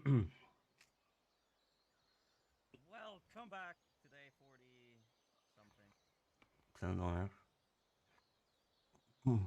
Well, come back today, 40 something. $10. Hmm.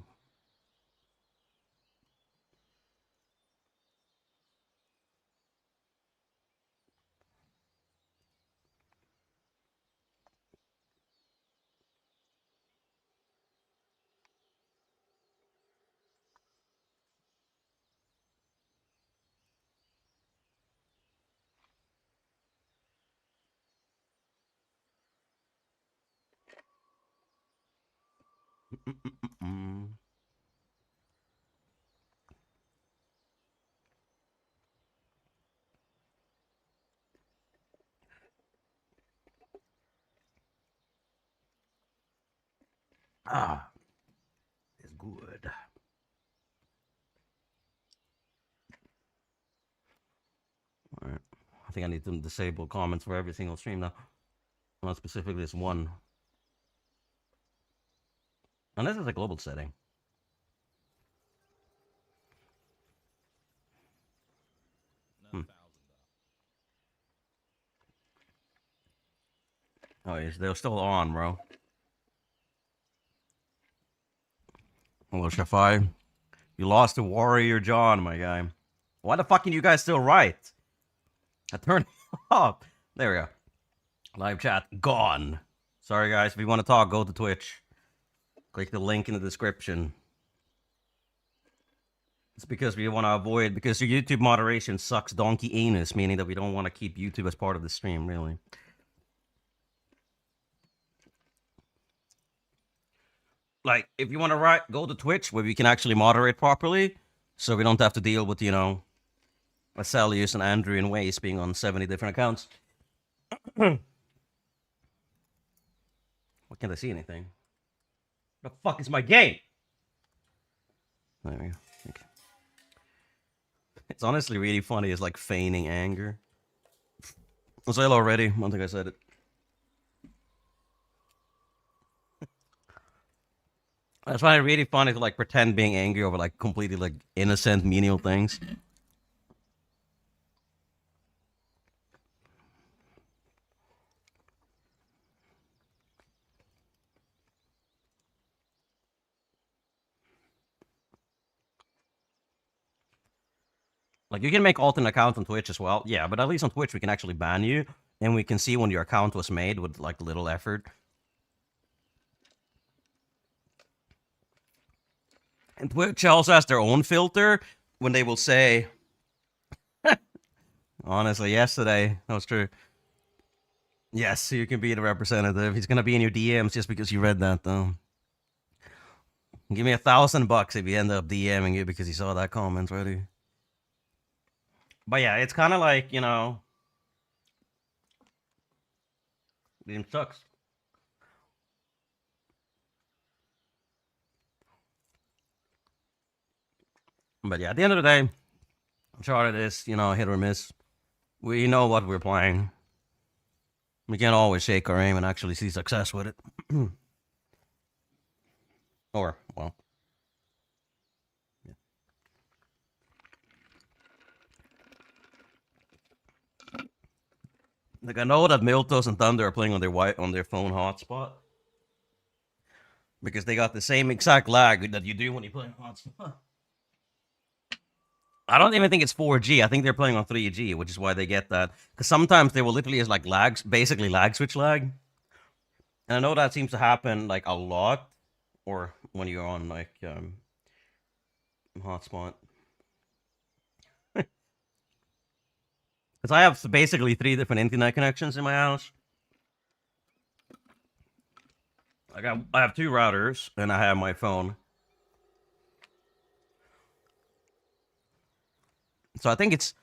Ah, it's good. All right. I think I need to disable comments for every single stream now. Not specifically this one. Unless it's a global setting. Not Hmm. 1,000 Oh, yes, they're still on, bro. Hello, Shafai. You lost to Warrior John, my guy. Why the fuck can you guys still write? I turned it off. There we go. Live chat gone. Sorry, guys. If you want to talk, go to Twitch. Click the link in the description. It's because we want to avoid, because your YouTube moderation sucks donkey anus, meaning that we don't want to keep YouTube as part of the stream, really. Like, if you want to write, go to Twitch where we can actually moderate properly, so we don't have to deal with, Aselius and Andrew and Waze being on 70 different accounts. What can't I see anything? What the fuck is my game? There we go. Okay. It's honestly really funny. It's like feigning anger. I said it already. I don't think I said it. I find it really funny to like pretend being angry over like completely like innocent menial things. Like you can make alternate accounts on Twitch as well. Yeah, but at least on Twitch we can actually ban you and we can see when your account was made with like little effort. And Twitch also has their own filter when they will say, honestly, yesterday, that was true. Yes, you can be the representative. He's gonna be in your DMs just because you read that, though. Give me $1,000 if you end up DMing you because you saw that comment already. But yeah, it's kind of like game sucks. But yeah, at the end of the day, Uncharted is hit or miss. We know what we're playing. We can't always shake our aim and actually see success with it. Or well, yeah. Like I know that Miltos and Thunder are playing on their phone hotspot because they got the same exact lag that you do when you play on hotspot. I don't even think it's 4G. I think they're playing on 3G, which is why they get that. Because sometimes they will literally is like lags, basically lag switch lag. And I know that seems to happen like a lot, or when you're on like hotspot. Because I have basically 3 different internet connections in my house. I have 2 routers, and I have my phone. So I think it's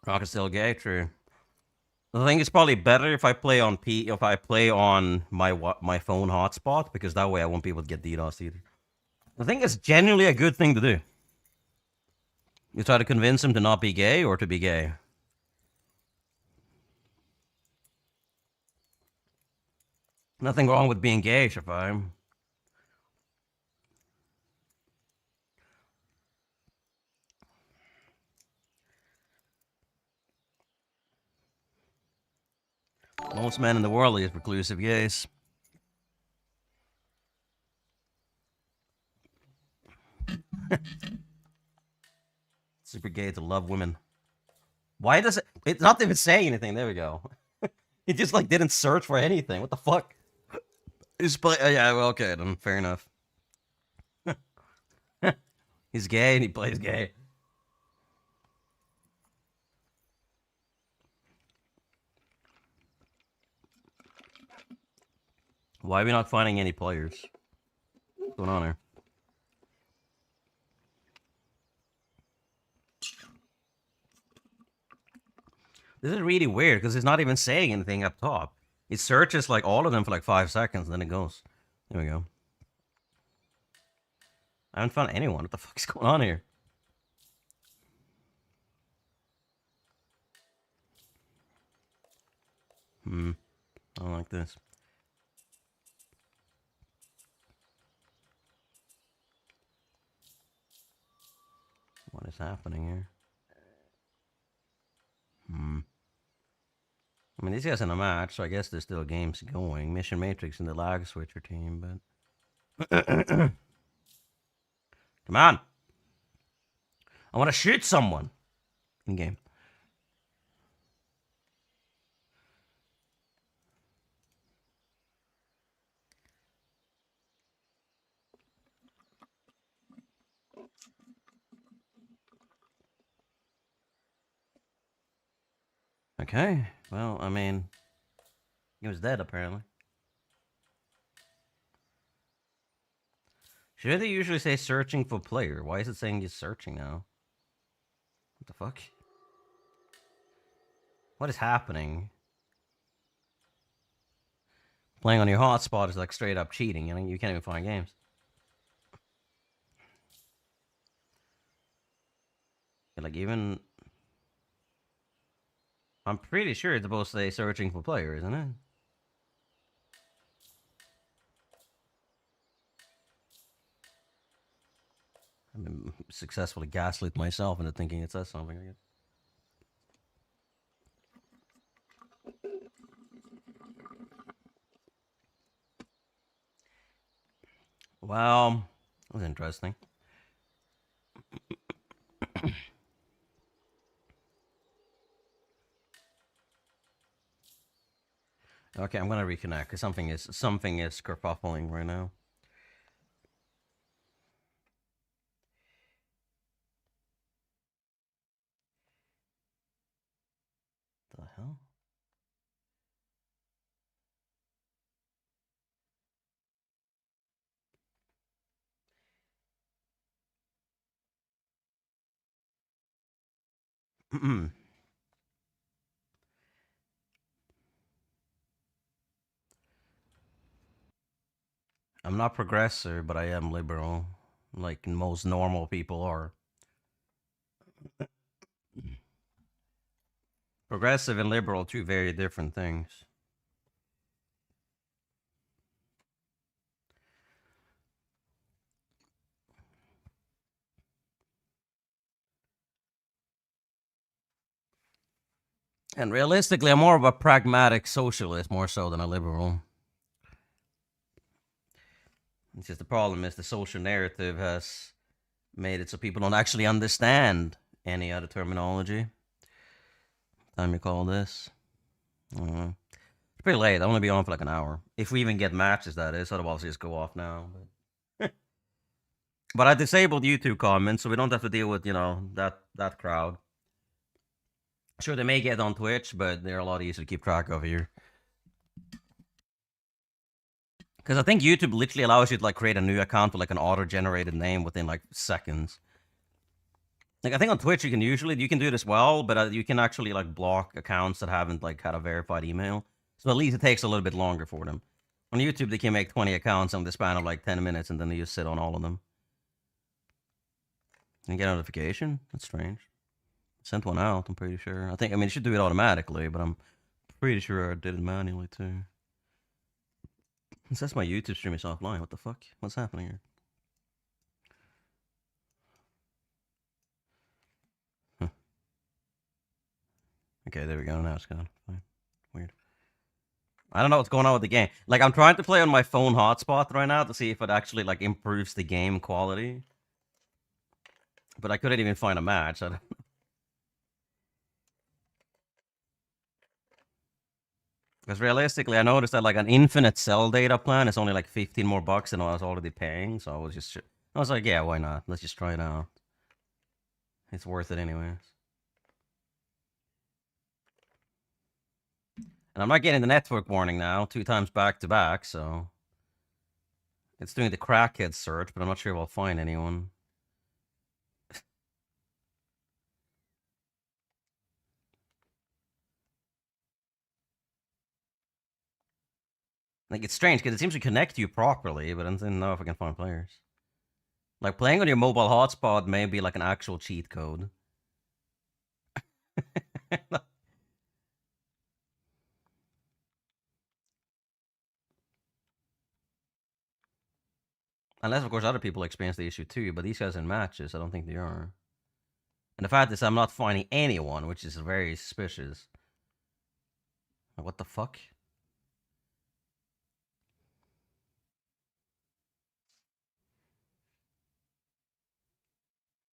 Rocket still gay, true. I think it's probably better if I play on my phone hotspot because that way I won't be able to get DDoS either. I think it's genuinely a good thing to do. You try to convince him to not be gay or to be gay. Nothing wrong with being gay, Shafai. Most men in the world are reclusive gays. Super gay to love women. Why does it? It's not even saying anything. There we go. He just like didn't search for anything. What the fuck? He's play. Yeah, well, okay, then fair enough. He's gay and he plays gay. Why are we not finding any players? What's going on here? This is really weird because it's not even saying anything up top. It searches like all of them for like 5 seconds, and then it goes. There we go. I haven't found anyone. What the fuck is going on here? I don't like this. What is happening here? I mean, these guys in a match, so I guess there's still games going. Mission Matrix and the Lag Switcher team, but... Come on! I want to shoot someone! In-game. Okay, well, I mean... He was dead, apparently. Should they usually say searching for player? Why is it saying he's searching now? What the fuck? What is happening? Playing on your hotspot is like straight up cheating. I mean, you can't even find games. Like, even... I'm pretty sure it's supposed to say searching for player, isn't it? I've been successfully gaslit myself into thinking it says something, I guess. Well, that was interesting. Okay, I'm gonna reconnect because something is kerfuffling right now. The hell? I'm not progressive, but I am liberal, like most normal people are. Progressive and liberal, two very different things. And realistically, I'm more of a pragmatic socialist, more so than a liberal. It's just the problem is the social narrative has made it so people don't actually understand any other terminology. Time you call this? It's pretty late. I want to be on for like an hour. If we even get matches, that is. Otherwise, just go off now. But I disabled YouTube comments, so we don't have to deal with, you know, that crowd. Sure, they may get on Twitch, but they're a lot easier to keep track of here. Because I think YouTube literally allows you to like create a new account with like an auto-generated name within like seconds. Like I think on Twitch you can do it as well, but you can actually like block accounts that haven't like had a verified email. So at least it takes a little bit longer for them. On YouTube they can make 20 accounts in the span of like 10 minutes and then they just sit on all of them. And get a notification? That's strange. Sent one out, I'm pretty sure. I mean, it should do it automatically, but I'm pretty sure I did it manually too. It says my YouTube stream is offline. What the fuck? What's happening here? Huh. Okay, there we go. Now it's gone. Fine. Weird. I don't know what's going on with the game. Like, I'm trying to play on my phone hotspot right now to see if it actually, like, improves the game quality. But I couldn't even find a match. Because realistically, I noticed that, like, an infinite cell data plan is only, like, 15 more bucks than I was already paying. So I was like, yeah, why not? Let's just try it out. It's worth it anyways. And I'm not getting the network warning now 2 times back to back, so... It's doing the crackhead search, but I'm not sure if I'll find anyone. Like, it's strange, because it seems to connect you properly, but I don't know if I can find players. Like, playing on your mobile hotspot may be like an actual cheat code. Unless, of course, other people experience the issue too, but these guys in matches, I don't think they are. And the fact is, I'm not finding anyone, which is very suspicious. What the fuck?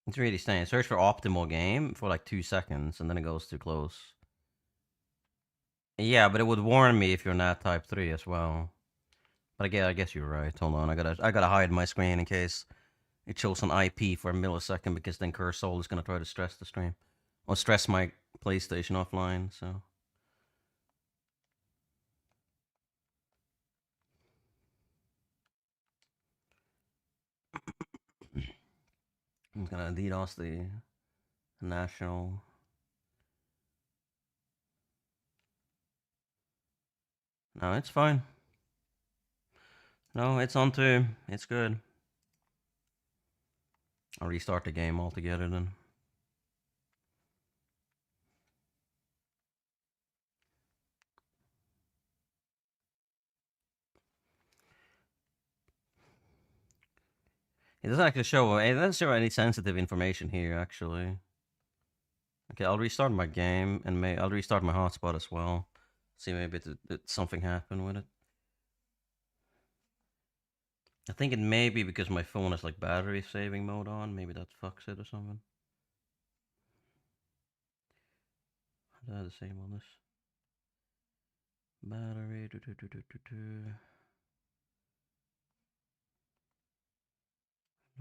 It's really staying. Search for optimal game for like 2 seconds, and then it goes too close. Yeah, but it would warn me if you're not type 3 as well. But again, I guess you're right. Hold on, I gotta hide my screen in case it shows an IP for a millisecond, because then Cursol is gonna try to stress the stream. Or stress my PlayStation offline, so... I'm gonna DDoS the national... No, it's fine. No, it's on too. It's good. I'll restart the game altogether then. It doesn't actually show. It doesn't show any sensitive information here, actually. Okay, I'll restart my game, and I'll restart my hotspot as well. See, maybe something happened with it. I think it may be because my phone has like battery saving mode on. Maybe that fucks it or something. How do I disable this? Battery.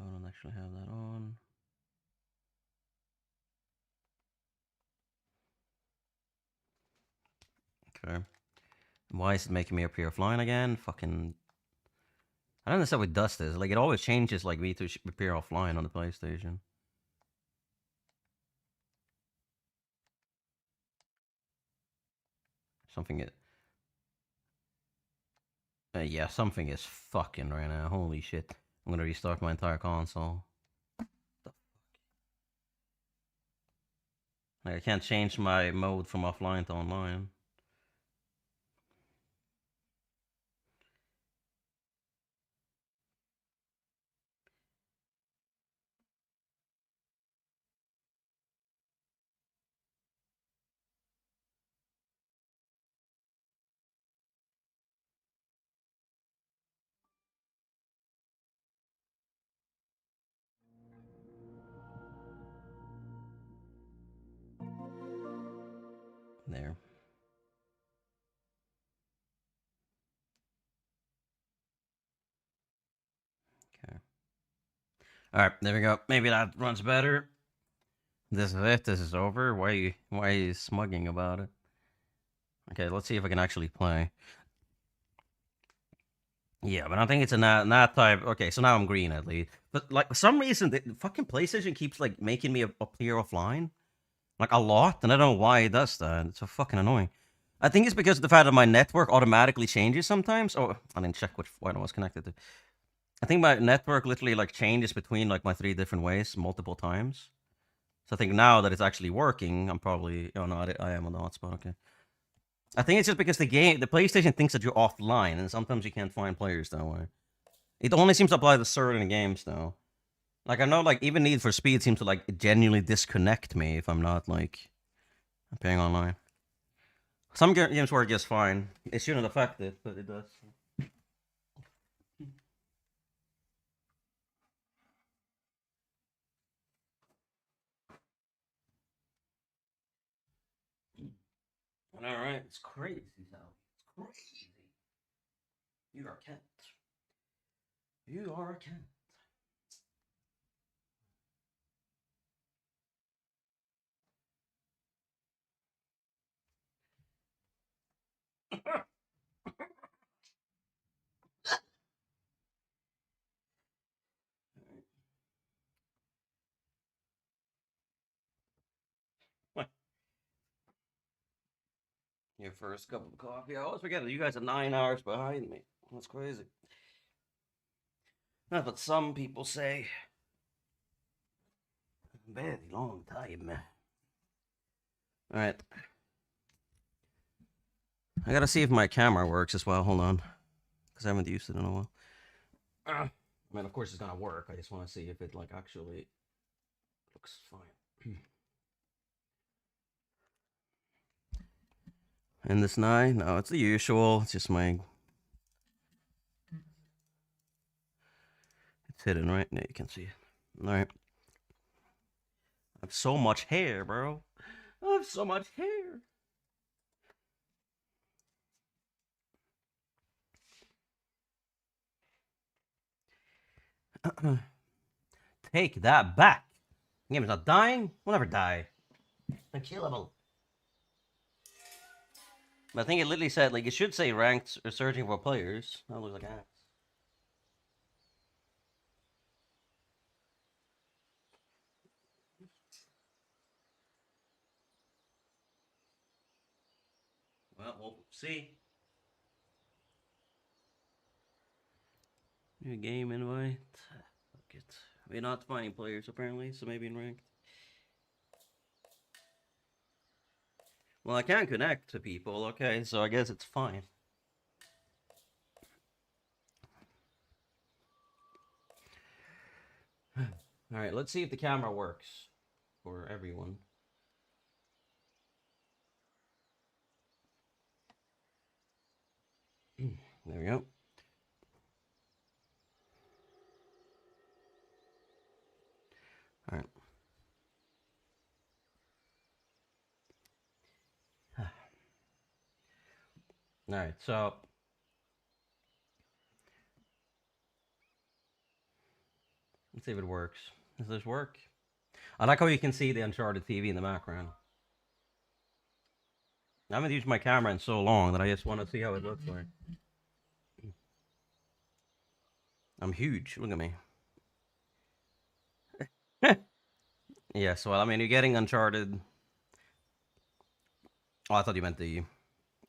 I don't actually have that on. Okay. Why is it making me appear offline again? Fucking... I don't understand what dust is. Like, it always changes, like, me to appear offline on the PlayStation. Something it... yeah, something is fucking right now. Holy shit. I'm gonna restart my entire console. Like, I can't change my mode from offline to online. There. Okay. Alright, there we go. Maybe that runs better. This is it. This is over. Why are you smugging about it? Okay, let's see if I can actually play. Yeah, but I think it's a not type. Okay, so now I'm green at least. But like for some reason, the fucking PlayStation keeps like making me appear offline, like a lot, and I don't know why it does that. It's so fucking annoying. I think it's because of the fact that my network automatically changes sometimes. Oh, I didn't check which one I was connected to. I think my network literally like changes between like my 3 different ways multiple times. So I think now that it's actually working, I'm probably... Oh, no, I am on the hotspot, okay. I think it's just because the PlayStation thinks that you're offline, and sometimes you can't find players that way. It only seems to apply to certain games, though. Like, I know, like, even Need for Speed seems to, like, genuinely disconnect me if I'm not, like, appearing online. Some games work just fine. It shouldn't affect it, but it does. Alright, it's crazy, Sal. It's crazy. You are a cat. You are a cat. Your first cup of coffee. I always forget that you guys are 9 hours behind me. That's crazy. That's what some people say. Very long time. Alright. I gotta see if my camera works as well. Hold on. Because I haven't used it in a while. I mean, of course it's gonna work. I just want to see if it, like, actually looks fine. And this 9? No, it's the usual. It's just my... It's hidden, right? Yeah, you can see it. Alright. I have so much hair, bro. I have so much hair. Take that back. The game is not dying. We'll never die. Unkillable. But I think it literally said, like, it should say ranked or searching for players. That looks like ass. Well, we'll see. New game invite. Fuck it. We're not finding players apparently, so maybe in ranked. Well, I can't connect to people, okay, so I guess it's fine. Alright, let's see if the camera works for everyone. There we go. Alright. Alright, so let's see if it works. Does this work? I like how you can see the Uncharted TV in the background. I haven't used my camera in so long that I just want to see how it looks like. I'm huge. Look at me. Yeah, so I mean, you're getting Uncharted. Oh, I thought you meant the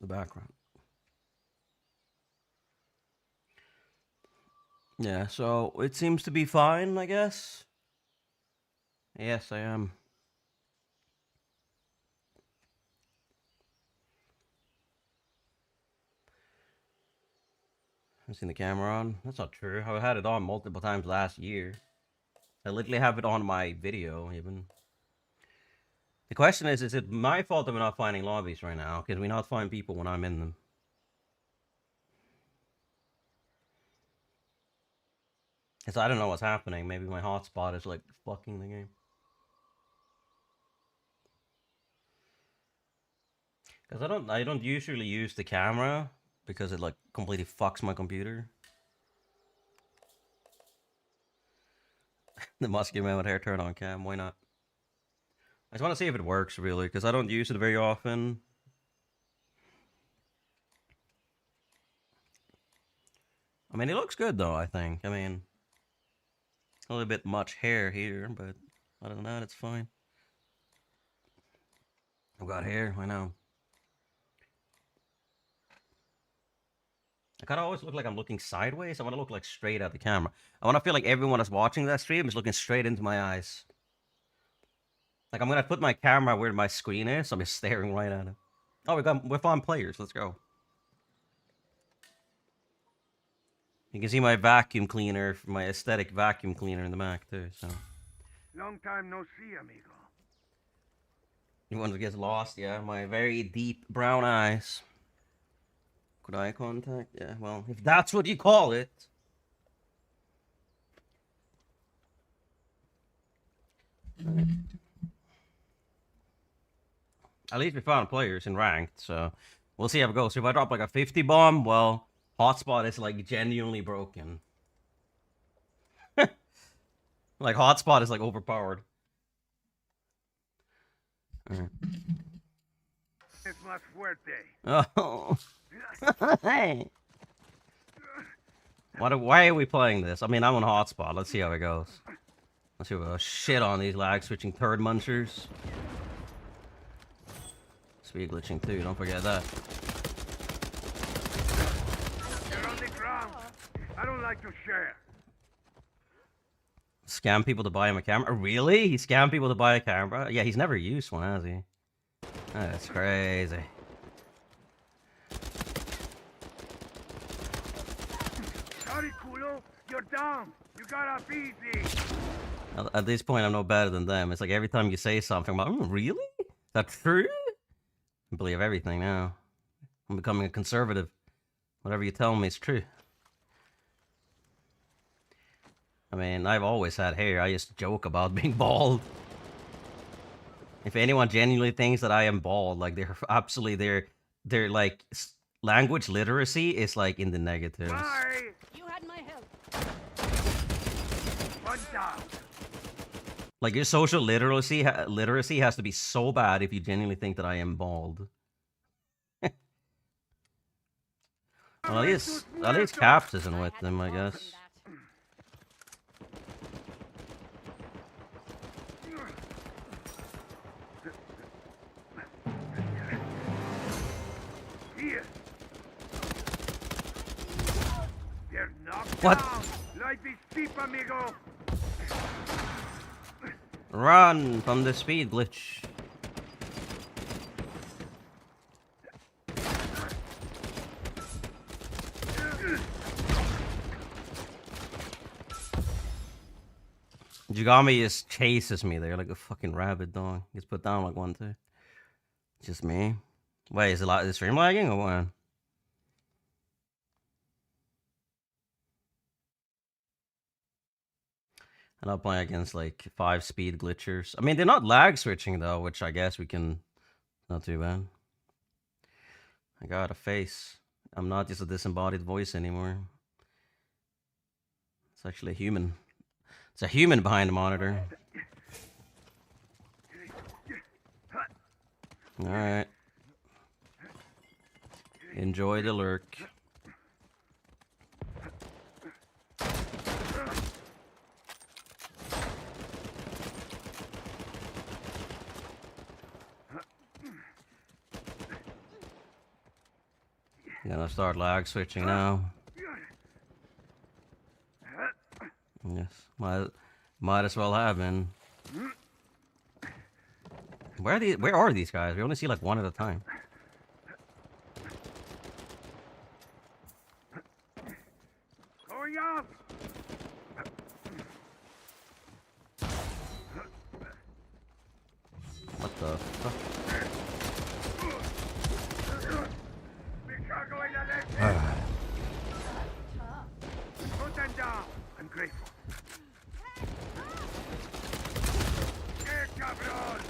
background. Yeah, so it seems to be fine, I guess. Yes, I am. I've seen the camera on. That's not true. I had it on multiple times last year. I literally have it on my video, even. The question is it my fault that we're not finding lobbies right now? Can we not find people when I'm in them? Because I don't know what's happening. Maybe my hotspot is, like, fucking the game. Because I don't usually use the camera because it, like, completely fucks my computer. The muscular man with hair turn on cam, why not? I just want to see if it works, really, because I don't use it very often. I mean, it looks good, though, I think. I mean, a little bit much hair here, but other than that, it's fine. I've got hair, I know. I kind of always look like I'm looking sideways. I want to look, like, straight at the camera. I want to feel like everyone that's watching that stream is looking straight into my eyes. Like, I'm going to put my camera where my screen is, so I'm just staring right at it. Oh, we're fun players. Let's go. You can see my vacuum cleaner, my aesthetic vacuum cleaner in the back, too, so. Long time no see, amigo. You want to get lost? Yeah, my very deep brown eyes. Good eye contact? Yeah, well, if that's what you call it. At least we found players in ranked, so we'll see how it goes. So if I drop like a 50 bomb, well, hotspot is like genuinely broken. Like hotspot is like overpowered. Right. Es más fuerte. Oh. Hey. Why are we playing this? I mean, I'm on hotspot. Let's see how it goes. Let's see what shit on these lag switching third munchers. Speed glitching too, don't forget that. They're on the ground. I don't like to share. Scam people to buy him a camera? Really? He scammed people to buy a camera? Yeah, he's never used one, has he? That's crazy. Sorry, culo. You're down. You got off easy. At this point, I'm no better than them. It's like every time you say something, I'm like, really? Is that true? I believe everything now. I'm becoming a conservative. Whatever you tell me is true. I mean, I've always had hair. I just joke about being bald. If anyone genuinely thinks that I am bald, like they're absolutely they're like language literacy is like in the negatives. Bye. You had my help. One down. Like your social literacy has to be so bad if you genuinely think that I am bald. Well, at least Caps isn't with them, I guess. Here. They're knocked What? down. Life is cheap, amigo. Run from the speed glitch. Jigami just chases me there like a fucking rabid dog. Gets put down like one too. Just me. Wait, is the stream lagging or what? And I'll play against like 5 speed glitchers. I mean, they're not lag switching though, which I guess we can. Not too bad. I got a face. I'm not just a disembodied voice anymore. It's actually a human. It's a human behind the monitor. Alright. Enjoy the lurk. Gonna start lag switching now. Yes, might as well have been. Where are these guys? We only see like one at a time. Going up. What the fuck? Put them down. I'm grateful. Here, cabron.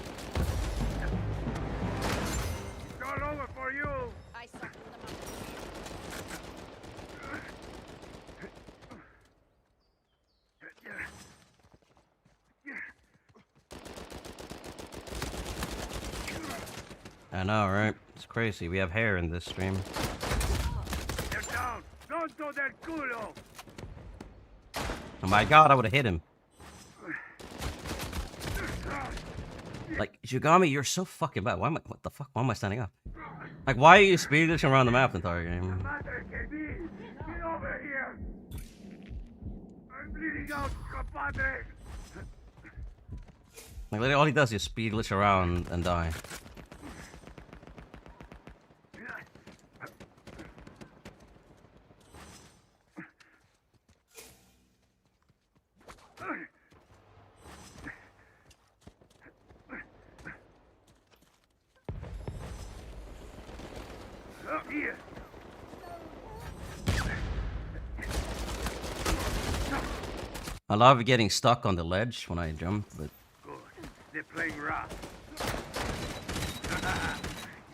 It's all over for you. I softened them up. I know, right? It's crazy. We have hair in this stream. They're down. Don't do that culo. Oh my god, I would have hit him. Like, Jugami, you're so fucking bad. What the fuck? Why am I standing up? Like, why are you speed glitching around the map the entire game? Madre que vi. Get over here. I'm bleeding out, compadre. Like, literally all he does is speed glitch around and die. I love getting stuck on the ledge when I jump, but Good. They're playing rough.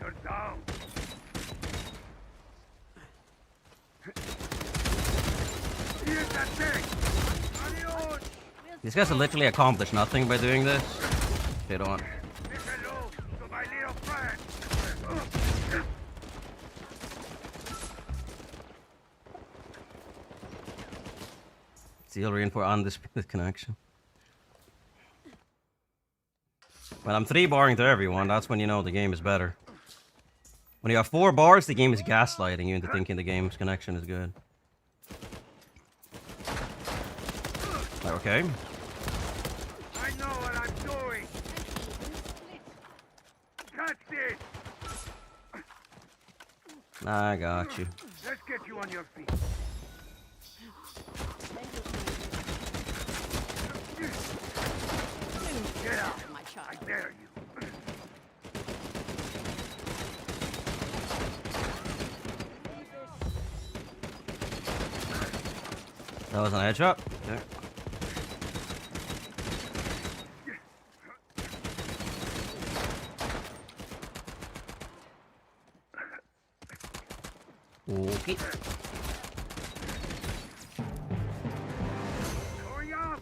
You're down. Here's that thing. Adios. these guys have literally accomplished nothing by doing this. Shit on. Say hello to my little friend. Steel reinforced undisputed connection. When I'm 3-barring to everyone, that's when you know the game is better. When you have 4 bars, the game is gaslighting you into thinking the game's connection is good. Okay. I know what I'm doing. Catch this. I got you. Let's get you on your feet. Get out. My child. I dare you. That was an headshot. Okay. Okay. Hurry up.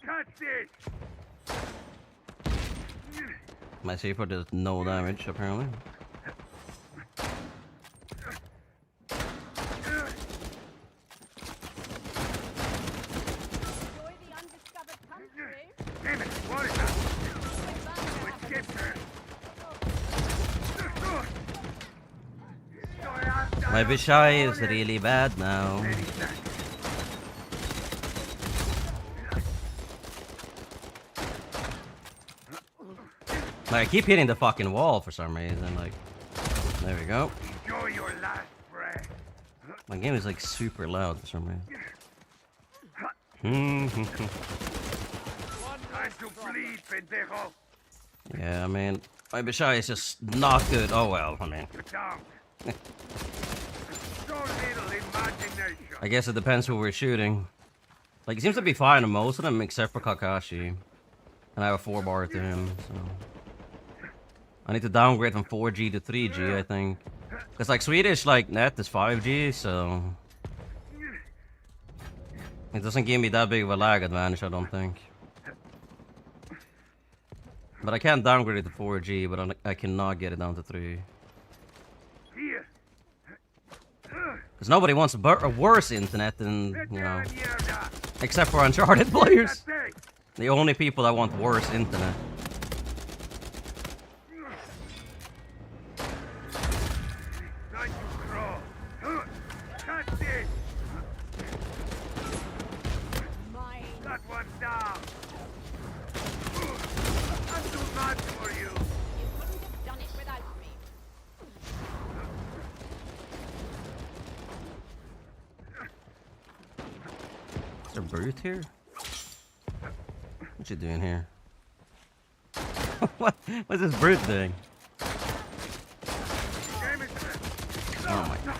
Catch this. My C4 does no damage, apparently. Enjoy the undiscovered country. Damn it, what is that? Which gets her? My Bishai is really bad now. Like, I keep hitting the fucking wall for some reason. Like, there we go. Enjoy your last breath. My game is like super loud for some reason. Time to bleed, pendejo. Yeah, I mean, my Bishai is just not good. Oh well, I mean, You're down. So little imagination. I guess it depends who we're shooting. Like, it seems to be fine on most of them except for Kakashi. And I have a 4-bar to him, so. I need to downgrade from 4G to 3G, I think. Because, like, Swedish, like, net is 5G, so. It doesn't give me that big of a lag advantage, I don't think. But I can downgrade it to 4G, but I cannot get it down to 3. Here. Because nobody wants a worse internet than, you know, Mierda. except for Uncharted players. That thing. The only people that want worse internet. Time to crawl. Catch this. Mine. That one's down. I'm too much for you. You couldn't have done it without me. Is there a brute here? What you doing here? What's this brute doing? Game is Oh my god.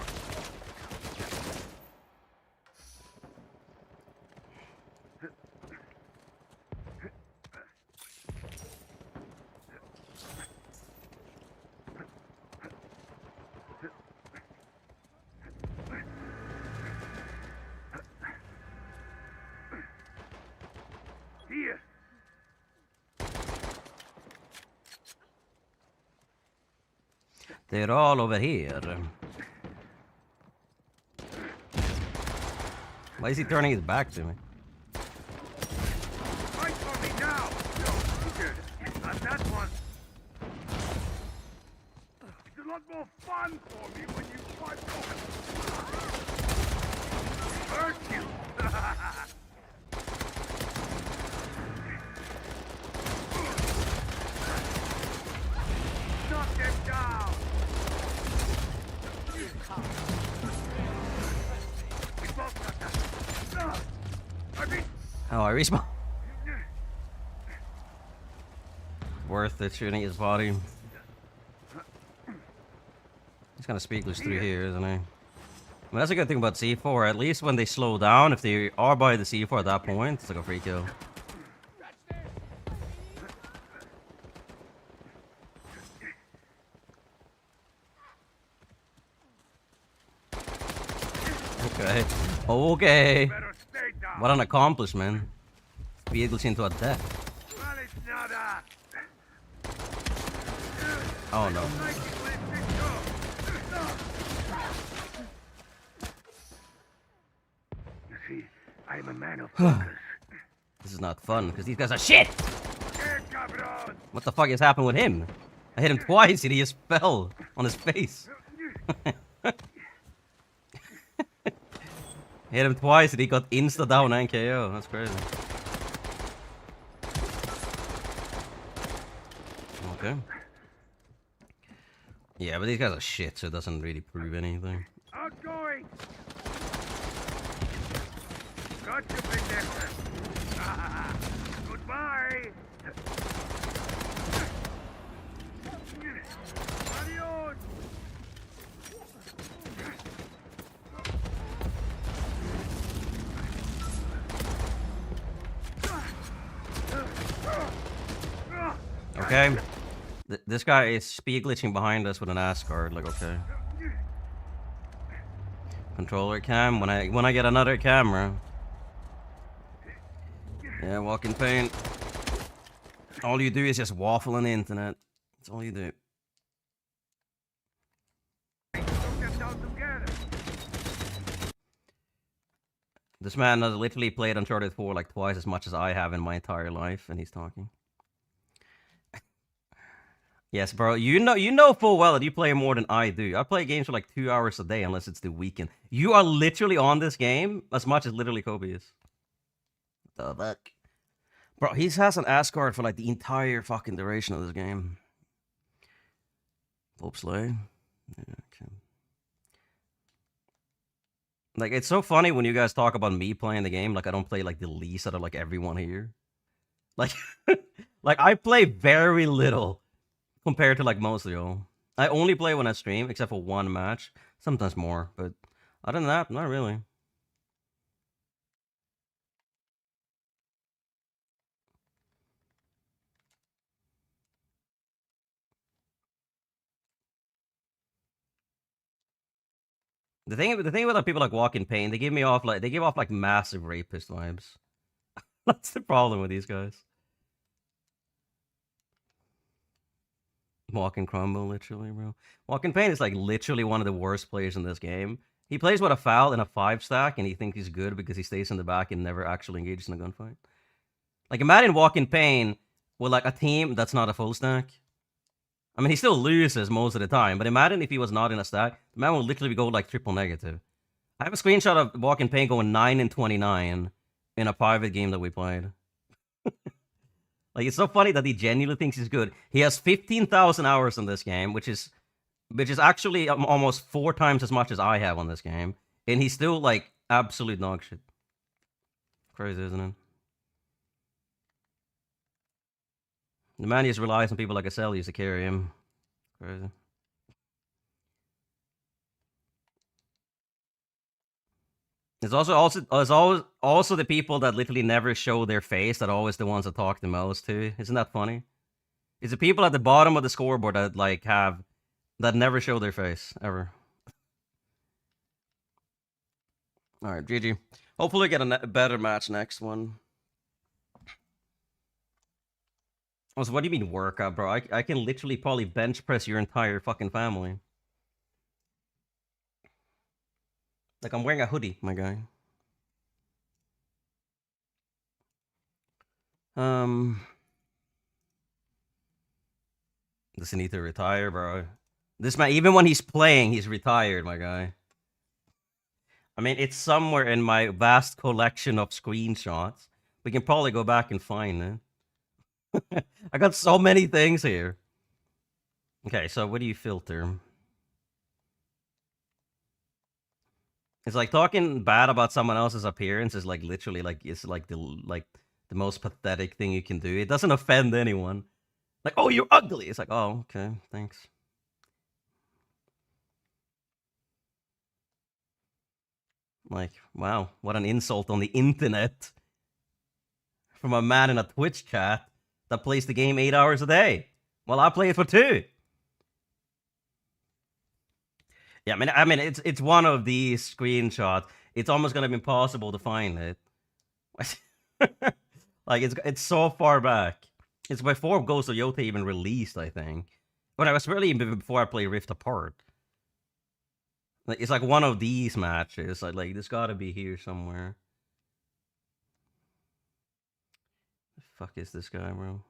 here. They're all over here. Why is he turning his back to me? Fight for me now. No, not that one. It's a lot more fun for me when you fight for me. Hurt you. Knock them down. We both got that. I mean, Oh, I respawn. worth it shooting his body. He's gonna speakless through here, isn't he? I mean, that's a good thing about C4. At least when they slow down, if they are by the C4 at that point, it's like a free kill. Okay. Okay. Better stay down. What an accomplishment. Vehicles into a death. Well, it's not a... Oh no. Like it when it picks up. You see, I'm a man of focus. This is not fun, because these guys are shit! Here, cabron. What the fuck is happening with him? I hit him twice and he just fell on his face. Hit him twice and he got insta down and KO. That's crazy. Okay. Yeah, but these guys are shit, so it doesn't really prove anything. Outgoing. Got you, big necklace. Goodbye. Adios. Okay. This guy is speed glitching behind us with an ass guard. Like, okay. Controller cam. When I get another camera. Yeah, walking pain. All you do is just waffle on the internet. That's all you do. Took them down together. This man has literally played Uncharted 4 like twice as much as I have in my entire life, and he's talking. Yes, bro. You know full well that you play more than I do. I play games for like 2 hours a day, unless it's the weekend. You are literally on this game as much as literally Kobe is. The fuck, bro? He has an ass guard for like the entire fucking duration of this game. Hope Slay. Yeah, okay. Like, it's so funny when you guys talk about me playing the game. Like, I don't play like the least out of like everyone here. Like, like I play very little compared to like most of y'all. I only play when I stream, except for one match, sometimes more. But other than that, not really. The thing with like people like Walk in Pain, they give off like massive rapist vibes. That's the problem with these guys. Walk in Crumble, literally, bro. Walk in Pain is like literally one of the worst players in this game. He plays with a foul in a 5-stack, and he thinks he's good because he stays in the back and never actually engages in a gunfight. Like, imagine Walk in Pain with like a team that's not a full stack. I mean, he still loses most of the time, but imagine if he was not in a stack. The man would literally go like triple negative. I have a screenshot of Walk in Pain going 9-29 in a private game that we played. Like, it's so funny that he genuinely thinks he's good. He has 15,000 hours in this game, which is actually almost 4 times as much as I have on this game, and he's still like absolute dog shit. Crazy, isn't it? The man just relies on people like Acelius to carry him. Crazy. It's also the people that literally never show their face that are always the ones that talk the most too. Isn't that funny? It's the people at the bottom of the scoreboard that like that never show their face ever. All right, GG. Hopefully we get a better match next one. Also, what do you mean workout, bro? I can literally probably bench press your entire fucking family. Like, I'm wearing a hoodie, my guy. Does he need to retire, bro? This man, even when he's playing, he's retired, my guy. I mean, it's somewhere in my vast collection of screenshots. We can probably go back and find it. I got so many things here. Okay, so what do you filter? It's like talking bad about someone else's appearance is like literally like it's like the most pathetic thing you can do. It doesn't offend anyone. Like, oh, you're ugly. It's like, oh, okay, thanks. Like, wow, what an insult on the internet from a man in a Twitch chat that plays the game 8 hours a day. Well, I play it for 2. Yeah, I mean, it's one of these screenshots. It's almost gonna be impossible to find it. Like, it's so far back. It's before Ghost of Yota even released, I think. But I was really before I played Rift Apart. Like, it's like one of these matches. Like this gotta be here somewhere. The fuck is this guy, bro?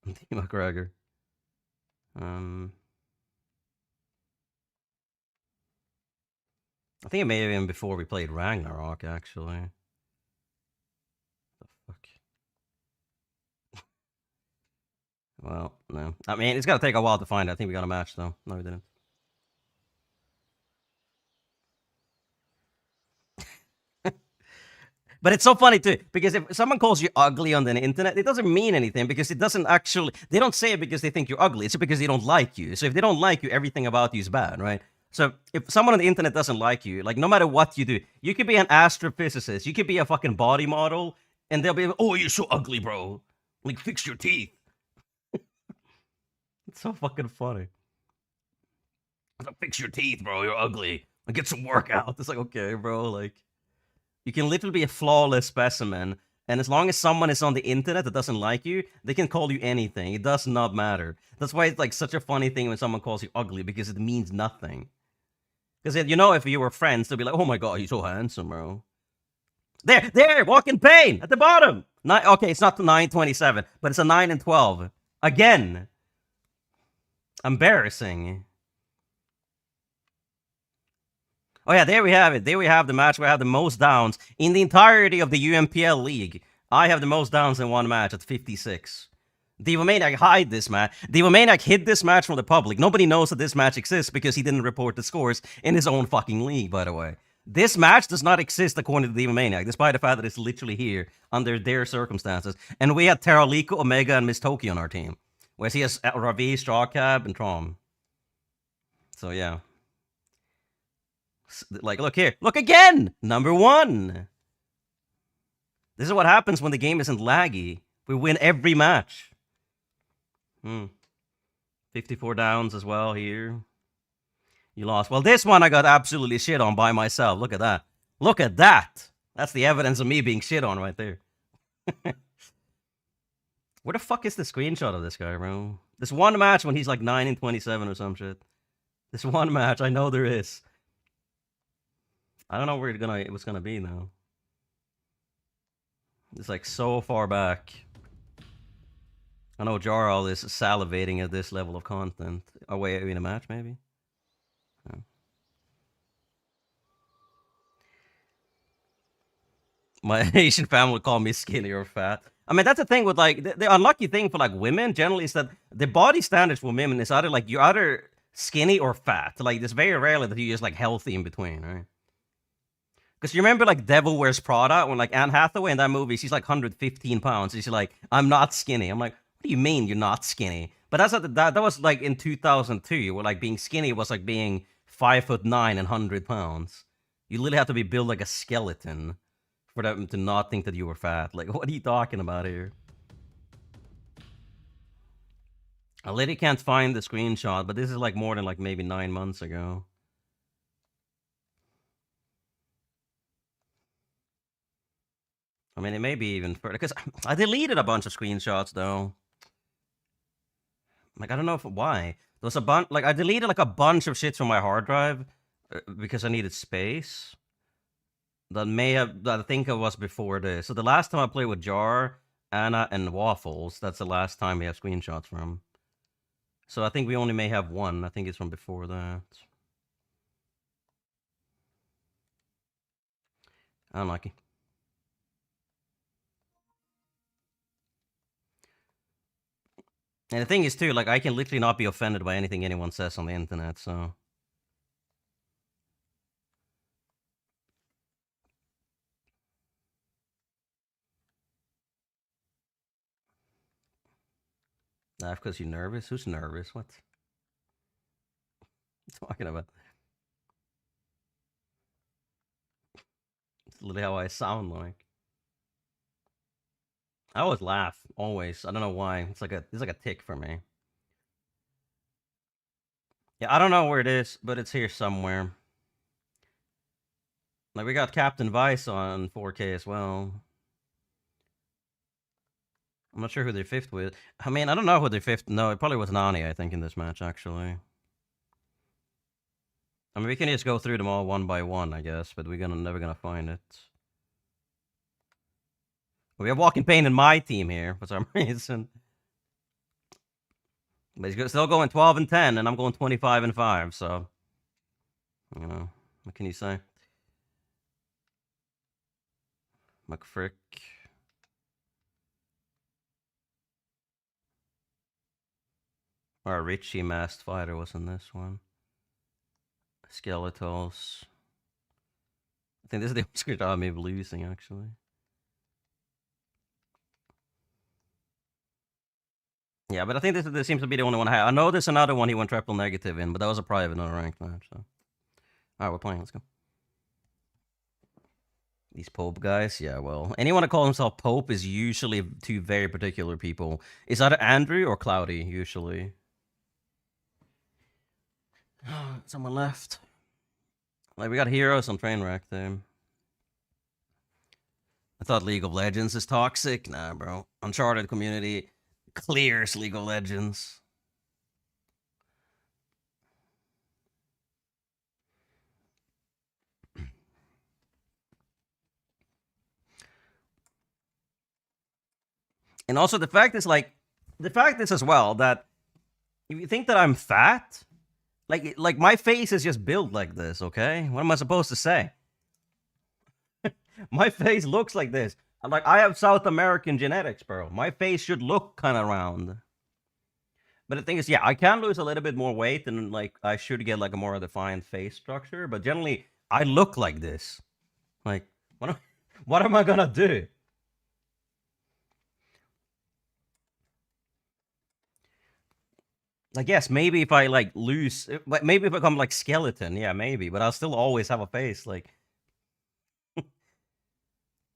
T. McGregor. I think it may have been before we played Ragnarok, actually. The fuck? Well, no. I mean, it's gonna take a while to find it. I think we got a match, though. No, we didn't. But it's so funny too, because if someone calls you ugly on the internet, it doesn't mean anything because it doesn't actually. They don't say it because they think you're ugly. It's because they don't like you. So if they don't like you, everything about you is bad, right? So if someone on the internet doesn't like you, like no matter what you do, you could be an astrophysicist, you could be a fucking body model, and they'll be like, "Oh, you're so ugly, bro. Like fix your teeth." It's so fucking funny. Like, fix your teeth, bro. You're ugly. Like get some workout. It's like okay, bro. Like. You can literally be a flawless specimen, and as long as someone is on the internet that doesn't like you, they can call you anything. It does not matter. That's why it's like such a funny thing when someone calls you ugly, because it means nothing. Because you know, if you were friends, they'll be like, "Oh my god, he's so handsome, bro." There, walk in pain at the bottom. Okay, it's not 927, but it's a 9 and 12 again. Embarrassing. Oh yeah, there we have it. There we have the match where I have the most downs in the entirety of the UMPL league. I have the most downs in one match at 56. Divomaniac hide this match. Divomaniac hid this match from the public. Nobody knows that this match exists because he didn't report the scores in his own fucking league, by the way. This match does not exist according to Divomaniac, despite the fact that it's literally here under their circumstances. And we had Teralico, Omega, and Miss Toki on our team. Whereas he has Ravi, Strawcab, and Trom. So yeah. Like, look here. Look again! Number 1! This is what happens when the game isn't laggy. We win every match. 54 downs as well here. You lost. Well, this one I got absolutely shit on by myself. Look at that. Look at that! That's the evidence of me being shit on right there. Where the fuck is the screenshot of this guy, bro? This one match when he's like 9 and 27 or some shit. This one match, I know there is. I don't know where it was gonna be now. It's like so far back. I know Jarl is salivating at this level of content. Oh wait, in a match maybe? Yeah. My Asian family would call me skinny or fat. I mean, that's the thing with like, the unlucky thing for like women generally is that the body standards for women is either like, you're either skinny or fat. Like, it's very rarely that you're just like healthy in between, right? Because you remember, like, Devil Wears Prada, when, like, Anne Hathaway in that movie, she's, like, 115 pounds. And she's like, I'm not skinny. I'm like, what do you mean you're not skinny? But that was, like, in 2002, where, like, being skinny was, like, being 5'9" and 100 pounds. You literally have to be built like a skeleton for them to not think that you were fat. Like, what are you talking about here? I literally can't find the screenshot, but this is, like, more than, like, maybe 9 months ago. I mean, it may be even further, because I deleted a bunch of screenshots, though. Like, I don't know why. There was a bunch, like, I deleted, like, a bunch of shit from my hard drive because I needed space. That I think it was before this. So the last time I played with Jar, Anna, and Waffles, that's the last time we have screenshots from. So I think we only may have one. I think it's from before that. Unlucky. And the thing is, too, like, I can literally not be offended by anything anyone says on the internet, so... Nah, because you're nervous? Who's nervous? What? What are you talking about? It's literally how I sound like. I always laugh, always. I don't know why. It's like a tick for me. Yeah, I don't know where it is, but it's here somewhere. Like, we got Captain Vice on 4K as well. I'm not sure who they're fifth with. I mean, I don't know who they're fifth. No, it probably was Nani, I think, in this match, actually. I mean, we can just go through them all one by one, I guess, but we're never gonna find it. We have Walking Pain in my team here, for some reason. But he's still going 12 and 10, and I'm going 25 and 5, so... You know, what can you say? McFrick. Or Richie Masked Fighter was in this one. Skeletals. I think this is the script I may be losing, actually. Yeah, but I think this seems to be the only one I have. I know there's another one he went triple negative in, but that was a private, not a ranked match, so... Alright, we're playing, let's go. These Pope guys? Yeah, well, anyone that calls himself Pope is usually two very particular people. It's either Andrew or Cloudy, usually. Someone left. Like, we got heroes on Trainwreck there. I thought League of Legends is toxic. Nah, bro. Uncharted community clears League of Legends. And also the fact is as well that if you think that I'm fat, like my face is just built like this, okay? What am I supposed to say? My face looks like this. Like, I have South American genetics, bro. My face should look kind of round. But the thing is, yeah, I can lose a little bit more weight and, like, I should get, like, a more defined face structure. But generally, I look like this. Like, what am I gonna do? I guess maybe if I, like, lose... Maybe if I become, like, skeleton. Yeah, maybe. But I'll still always have a face, like...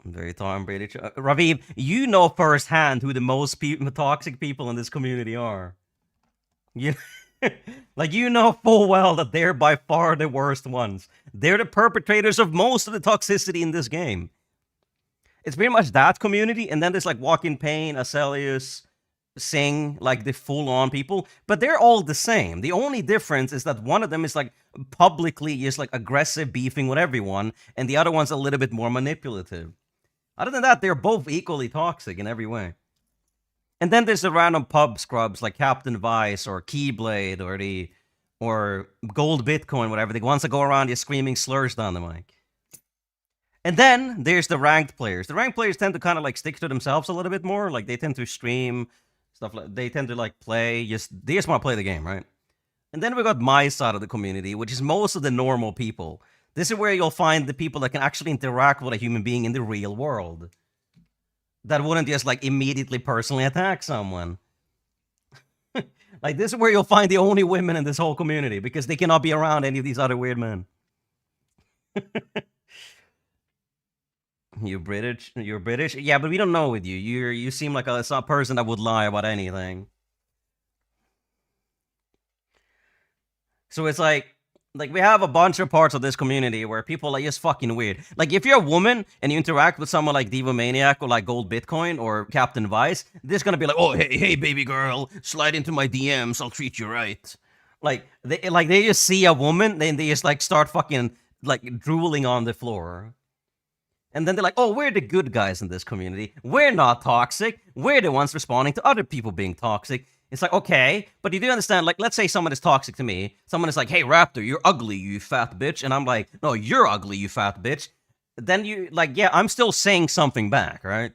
Very Tom Brady. Raviv, you know firsthand who the most toxic people in this community are. You, like, you know full well that they're by far the worst ones. They're the perpetrators of most of the toxicity in this game. It's pretty much that community, and then there's like Walking Pain, Acelius, Sing, like the full-on people, but they're all the same. The only difference is that one of them is like publicly just like aggressive beefing with everyone, and the other one's a little bit more manipulative. Other than that, they're both equally toxic in every way. And then there's the random pub scrubs like Captain Vice or Keyblade or Gold Bitcoin, whatever. The ones that go around just screaming slurs down the mic. And then there's the ranked players. The ranked players tend to kind of like stick to themselves a little bit more. Like they tend to stream stuff like they tend to like play. They just want to play the game, right? And then we got my side of the community, which is most of the normal people. This is where you'll find the people that can actually interact with a human being in the real world. That wouldn't just, like, immediately personally attack someone. Like, this is where you'll find the only women in this whole community, because they cannot be around any of these other weird men. You're British? You're British? Yeah, but we don't know with you. You seem like a person that would lie about anything. So it's like we have a bunch of parts of this community where people are just fucking weird. Like, if you're a woman and you interact with someone like Diva Maniac or like Gold Bitcoin or Captain Vice, they're gonna be like, oh, hey, baby girl, slide into my DMs, I'll treat you right. Like, they just see a woman, then they just, like, start fucking, like, drooling on the floor. And then they're like, oh, we're the good guys in this community. We're not toxic. We're the ones responding to other people being toxic. It's like, okay, but you do understand, like, let's say someone is toxic to me. Someone is like, hey, Raptor, you're ugly, you fat bitch. And I'm like, no, you're ugly, you fat bitch. Then you, like, yeah, I'm still saying something back, right?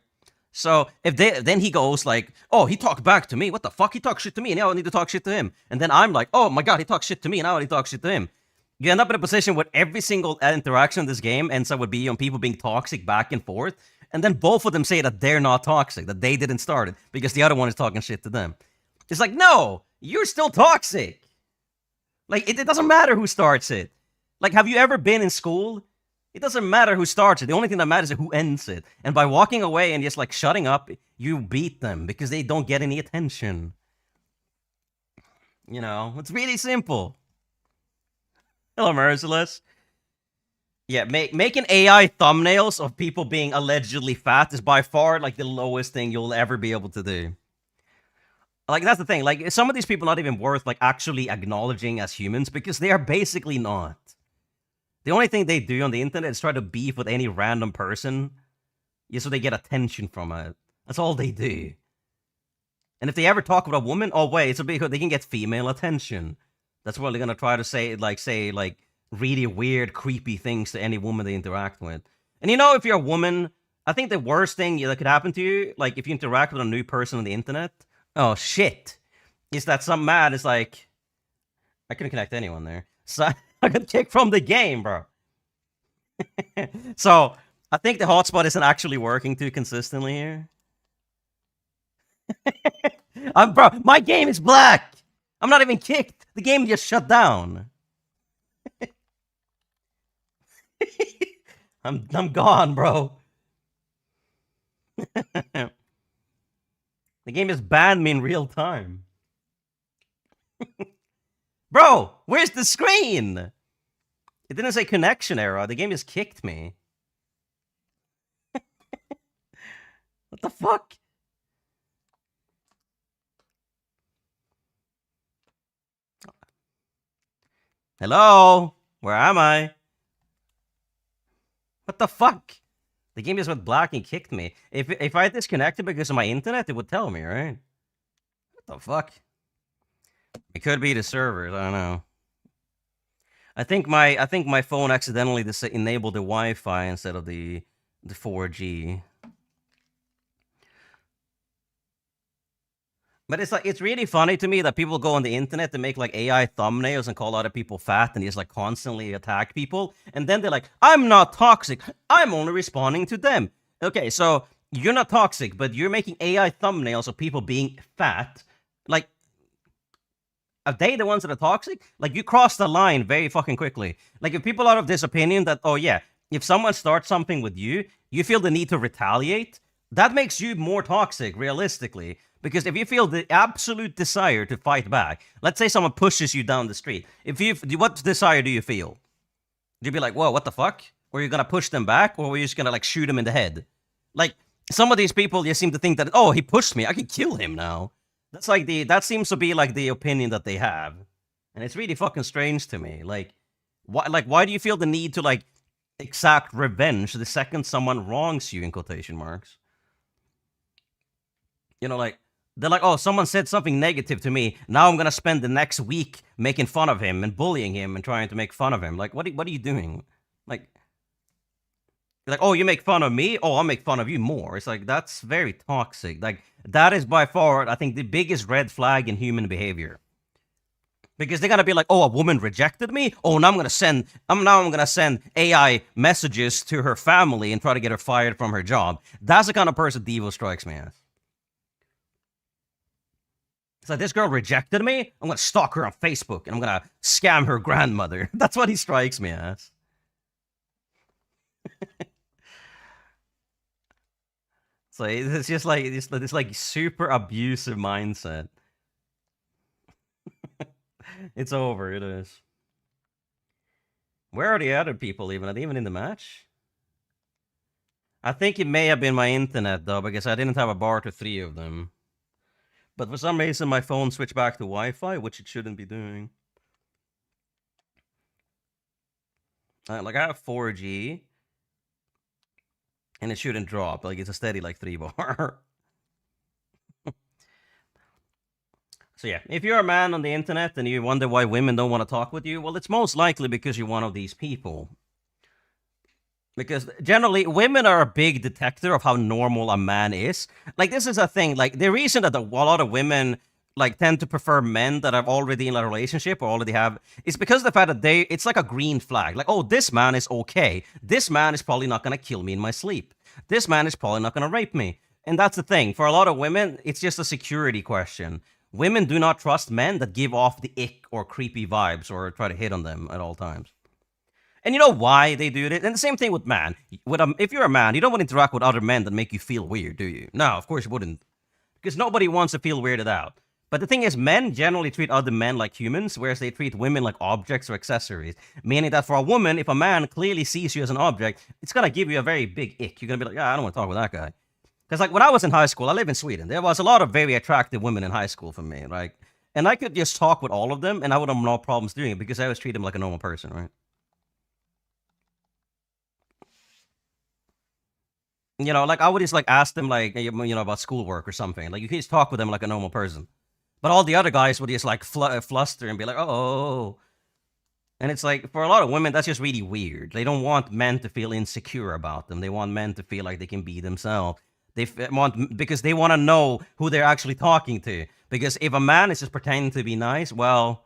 So if then he goes like, oh, he talked back to me. What the fuck? He talked shit to me. Now I need to talk shit to him. And then I'm like, oh my God, he talked shit to me. Now I need to talk shit to him. You end up in a position where every single interaction in this game ends up with being on people being toxic back and forth. And then both of them say that they're not toxic, that they didn't start it, because the other one is talking shit to them. It's like, no, you're still toxic. Like, it doesn't matter who starts it. Like, have you ever been in school? It doesn't matter who starts it. The only thing that matters is who ends it. And by walking away and just, like, shutting up, you beat them because they don't get any attention. You know, it's really simple. Hello, Merciless. Yeah, making AI thumbnails of people being allegedly fat is by far, like, the lowest thing you'll ever be able to do. Like, that's the thing. Like, some of these people are not even worth, like, actually acknowledging as humans because they are basically not. The only thing they do on the internet is try to beef with any random person so they get attention from it. That's all they do. And if they ever talk with a woman, oh, wait, it's because they can get female attention. That's why they're going to try to say, really weird, creepy things to any woman they interact with. And you know, if you're a woman, I think the worst thing that could happen to you, like, if you interact with a new person on the internet, oh, shit, is that some man is like, I couldn't connect anyone there. So I got kicked from the game, bro. So I think the hotspot isn't actually working too consistently here. Bro, my game is black. I'm not even kicked. The game just shut down. I'm gone, bro. The game just banned me in real time. Bro, where's the screen? It didn't say connection error. The game just kicked me. What the fuck? Hello? Where am I? What the fuck? The game just went black and kicked me. If I disconnected because of my internet, it would tell me, right? What the fuck? It could be the servers. I don't know. I think my phone accidentally enabled the Wi-Fi instead of the 4G. But it's really funny to me that people go on the internet to make like AI thumbnails and call other people fat and just like constantly attack people. And then they're like, I'm not toxic. I'm only responding to them. Okay, so you're not toxic, but you're making AI thumbnails of people being fat. Like, are they the ones that are toxic? Like, you cross the line very fucking quickly. Like, if people are of this opinion that, oh yeah, if someone starts something with you, you feel the need to retaliate, that makes you more toxic, realistically. Because if you feel the absolute desire to fight back, let's say someone pushes you down the street. What desire do you feel? Do you be like, whoa, what the fuck? Or are you gonna push them back? Or are you just gonna like shoot them in the head? Like, some of these people just seem to think that, oh, he pushed me, I can kill him now. That seems to be like the opinion that they have. And it's really fucking strange to me. Like, why do you feel the need to like exact revenge the second someone wrongs you, in quotation marks? You know, like, they're like, oh, someone said something negative to me. Now I'm gonna spend the next week making fun of him and bullying him and trying to make fun of him. Like, what are you doing? Like, oh, you make fun of me? Oh, I'll make fun of you more. It's like, that's very toxic. Like, that is by far, I think, the biggest red flag in human behavior. Because they're gonna be like, oh, a woman rejected me? Oh, now I'm gonna send AI messages to her family and try to get her fired from her job. That's the kind of person Devo strikes me as. It's like, this girl rejected me? I'm gonna stalk her on Facebook and I'm gonna scam her grandmother. That's what he strikes me as. So it's just like this like super abusive mindset. It's over, it is. Where are the other people even? Are they even in the match? I think it may have been my internet though, because I didn't have a bar to 3 of them. But for some reason, my phone switched back to Wi-Fi, which it shouldn't be doing. Like, I have 4G, and it shouldn't drop. Like, it's a steady, like, 3 bar. So, yeah, if you're a man on the internet and you wonder why women don't want to talk with you, well, it's most likely because you're one of these people. Because generally, women are a big detector of how normal a man is. Like, this is a thing. Like, the reason that a lot of women like tend to prefer men that are already in a relationship or already have is because of the fact that it's like a green flag. Like, oh, this man is okay. This man is probably not gonna kill me in my sleep. This man is probably not gonna rape me. And that's the thing. For a lot of women, it's just a security question. Women do not trust men that give off the ick or creepy vibes or try to hit on them at all times. And you know why they do it? And the same thing with man. If you're a man, you don't want to interact with other men that make you feel weird, do you? No, of course you wouldn't. Because nobody wants to feel weirded out. But the thing is, men generally treat other men like humans, whereas they treat women like objects or accessories. Meaning that for a woman, if a man clearly sees you as an object, it's going to give you a very big ick. You're going to be like, yeah, I don't want to talk with that guy. Because like when I was in high school, I live in Sweden. There was a lot of very attractive women in high school for me, right? And I could just talk with all of them, and I would have no problems doing it because I always treat them like a normal person, right? You know, like I would just like ask them like, you know, about schoolwork or something. Like you can just talk with them like a normal person. But all the other guys would just like fluster and be like, oh. And it's like, for a lot of women, that's just really weird. They don't want men to feel insecure about them. They want men to feel like they can be themselves. Because they want to know who they're actually talking to. Because if a man is just pretending to be nice, well,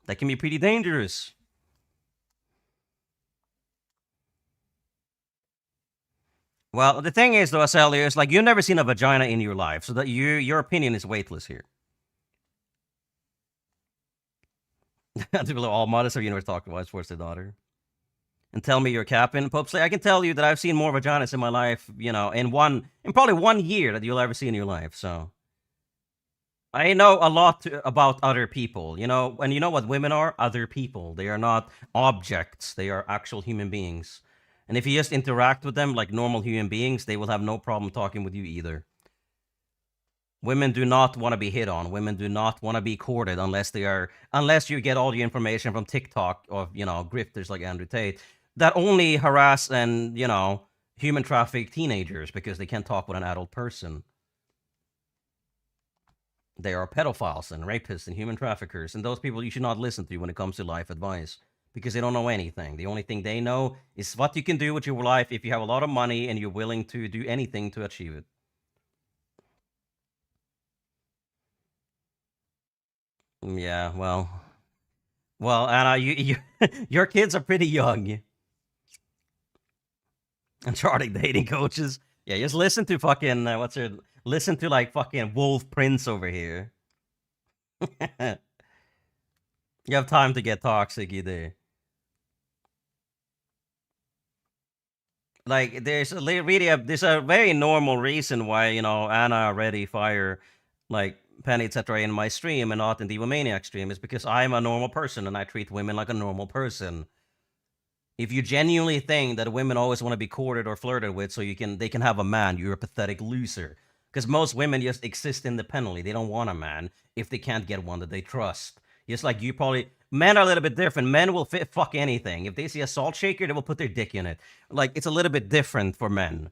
that can be pretty dangerous. Well, the thing is, though, Azelia, is like you've never seen a vagina in your life, so that your opinion is weightless here. All modest, have you never talked about towards the daughter? And tell me you're capping, Popesy. I can tell you that I've seen more vaginas in my life, you know, in probably 1 year that you'll ever see in your life. So I know a lot about other people, you know, and you know what women are? Other people. They are not objects. They are actual human beings. And if you just interact with them like normal human beings, they will have no problem talking with you either. Women do not want to be hit on. Women do not want to be courted unless you get all the information from TikTok or, you know, grifters like Andrew Tate that only harass and, you know, human traffic teenagers because they can't talk with an adult person. They are pedophiles and rapists and human traffickers, and those people you should not listen to when it comes to life advice because they don't know anything. The only thing they know is what you can do with your life if you have a lot of money and you're willing to do anything to achieve it. Yeah, well, Anna, your kids are pretty young. Uncharted dating coaches. Yeah, just listen to fucking listen to like fucking Wolf Prince over here. You have time to get toxic, you do. Like there's a very normal reason why, you know, Anna already fire like Penny, etc. in my stream and not in the Womaniac stream is because I'm a normal person and I treat women like a normal person. If you genuinely think that women always want to be courted or flirted with so they can have a man, you're a pathetic loser. Because most women just exist independently. They don't want a man if they can't get one that they trust. Just like you probably... Men are a little bit different. Men will fuck anything. If they see a salt shaker, they will put their dick in it. Like, it's a little bit different for men.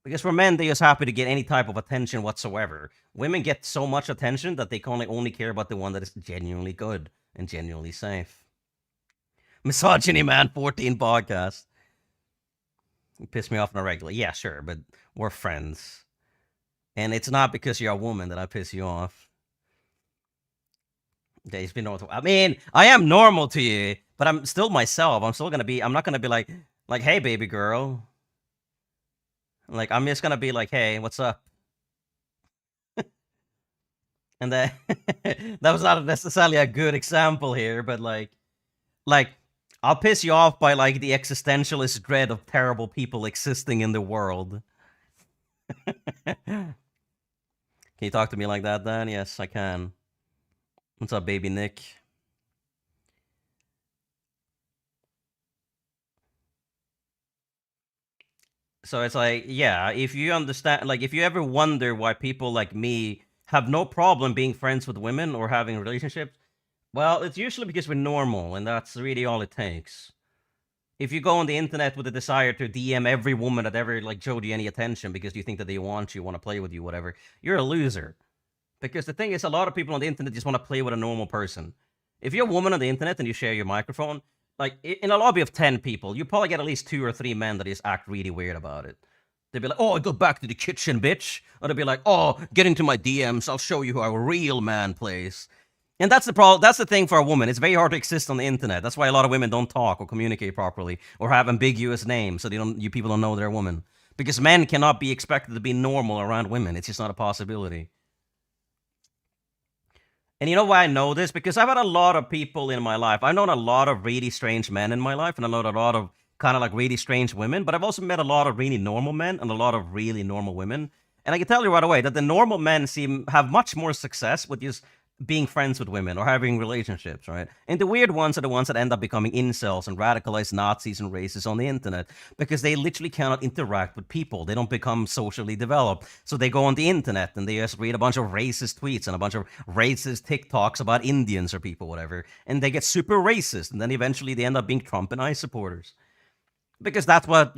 Because for men, they're just happy to get any type of attention whatsoever. Women get so much attention that they can only care about the one that is genuinely good and genuinely safe. Misogyny Man 14 podcast. You piss me off on a regular. Yeah, sure, but we're friends. And it's not because you're a woman that I piss you off. Okay, it's been normal. I mean, I am normal to you, but I'm still myself. I'm not gonna be like, hey, baby girl. Like, I'm just gonna be like, hey, what's up? And that was not necessarily a good example here, but like, I'll piss you off by like the existentialist dread of terrible people existing in the world. Can you talk to me like that, Dan? Yes, I can. What's up, baby Nick? So it's like, yeah, if you understand, like, if you ever wonder why people like me have no problem being friends with women or having relationships, well, it's usually because we're normal, and that's really all it takes. If you go on the internet with a desire to DM every woman that ever, like, showed you any attention because you think that they want to play with you, whatever, you're a loser. Because the thing is, a lot of people on the internet just want to play with a normal person. If you're a woman on the internet and you share your microphone, like, in a lobby of 10 people, you probably get at least 2 or 3 men that just act really weird about it. They'd be like, oh, go back to the kitchen, bitch. Or they'd be like, oh, get into my DMs, I'll show you how a real man plays. And that's the problem. That's the thing for a woman. It's very hard to exist on the internet. That's why a lot of women don't talk or communicate properly or have ambiguous names, so you people don't know they're a woman. Because men cannot be expected to be normal around women. It's just not a possibility. And you know why I know this? Because I've had a lot of people in my life. I've known a lot of really strange men in my life, and I've known a lot of kind of like really strange women, but I've also met a lot of really normal men and a lot of really normal women. And I can tell you right away that the normal men have much more success with just being friends with women or having relationships, right? And the weird ones are the ones that end up becoming incels and radicalized Nazis and racists on the internet because they literally cannot interact with people. They don't become socially developed. So they go on the internet and they just read a bunch of racist tweets and a bunch of racist TikToks about Indians or people, whatever. And they get super racist. And then eventually they end up being Trump and ICE supporters. Because that's what,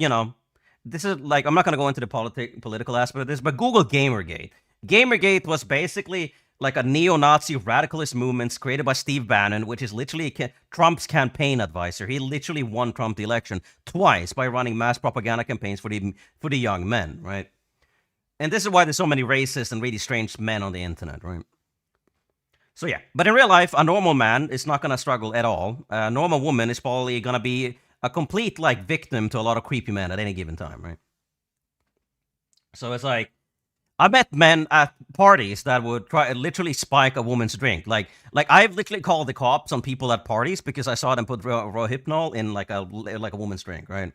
this is like, I'm not going to go into the political aspect of this, but Google Gamergate. Gamergate was basically like a neo-Nazi radicalist movement created by Steve Bannon, which is literally Trump's campaign advisor. He literally won Trump the election twice by running mass propaganda campaigns for the young men, right? And this is why there's so many racist and really strange men on the internet, right? So yeah, but in real life, a normal man is not going to struggle at all. A normal woman is probably going to be a complete like victim to a lot of creepy men at any given time, right? So it's like, I met men at parties that would try literally spike a woman's drink. Like I've literally called the cops on people at parties because I saw them put Rohypnol in like a woman's drink, right?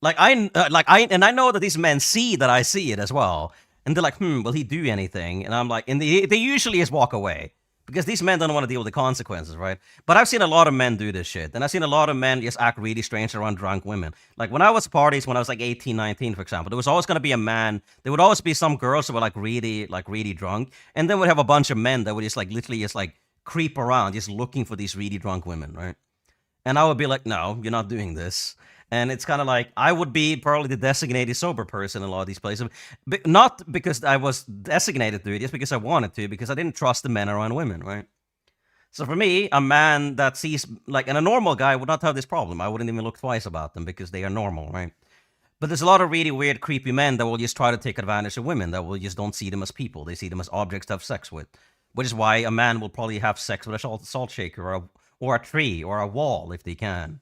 I know that these men see that I see it as well, and they're like, will he do anything? And I'm like, and they usually just walk away. Because these men don't want to deal with the consequences, right? But I've seen a lot of men do this shit. And I've seen a lot of men just act really strange around drunk women. Like when I was at parties, when I was like 18, 19, for example, there was always going to be a man. There would always be some girls who were like really drunk. And then we'd have a bunch of men that would just like literally just like creep around, just looking for these really drunk women, right? And I would be like, no, you're not doing this. And it's kind of like, I would be probably the designated sober person in a lot of these places. But not because I was designated to it, just because I wanted to, because I didn't trust the men around women, right? So for me, a man that sees, like, and a normal guy would not have this problem. I wouldn't even look twice about them because they are normal, right? But there's a lot of really weird, creepy men that will just try to take advantage of women, that will just don't see them as people. They see them as objects to have sex with. Which is why a man will probably have sex with a salt shaker or a tree or a wall if they can.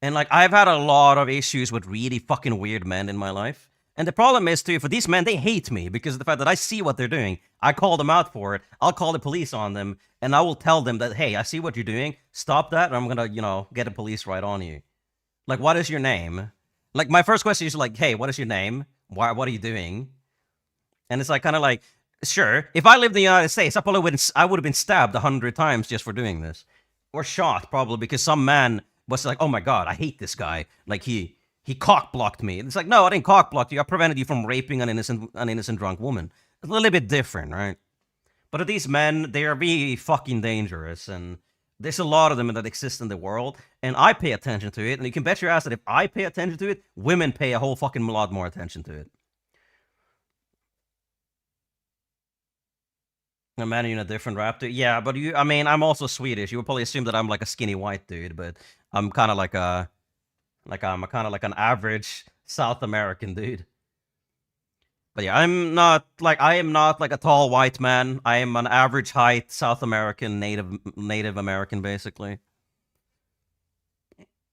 And like, I've had a lot of issues with really fucking weird men in my life. And the problem is too, for these men, they hate me because of the fact that I see what they're doing. I call them out for it. I'll call the police on them, and I will tell them that, hey, I see what you're doing. Stop that, or I'm gonna, get the police right on you. Like, what is your name? Like, my first question is like, hey, what is your name? What are you doing? And it's like, kind of like, sure, if I lived in the United States, I would have been stabbed 100 times just for doing this. Or shot, probably, because some man was like, oh my god, I hate this guy. Like, he cock-blocked me. It's like, no, I didn't cock-block you. I prevented you from raping an innocent drunk woman. It's a little bit different, right? But these men, they are really fucking dangerous, and there's a lot of them that exist in the world, and I pay attention to it, and you can bet your ass that if I pay attention to it, women pay a whole fucking lot more attention to it. I'm managing a different raptor. Yeah, but I'm also Swedish. You would probably assume that I'm like a skinny white dude, but I'm kind of like I'm kind of like an average South American dude. But yeah, I am not like a tall white man. I am an average height South American, Native American, basically.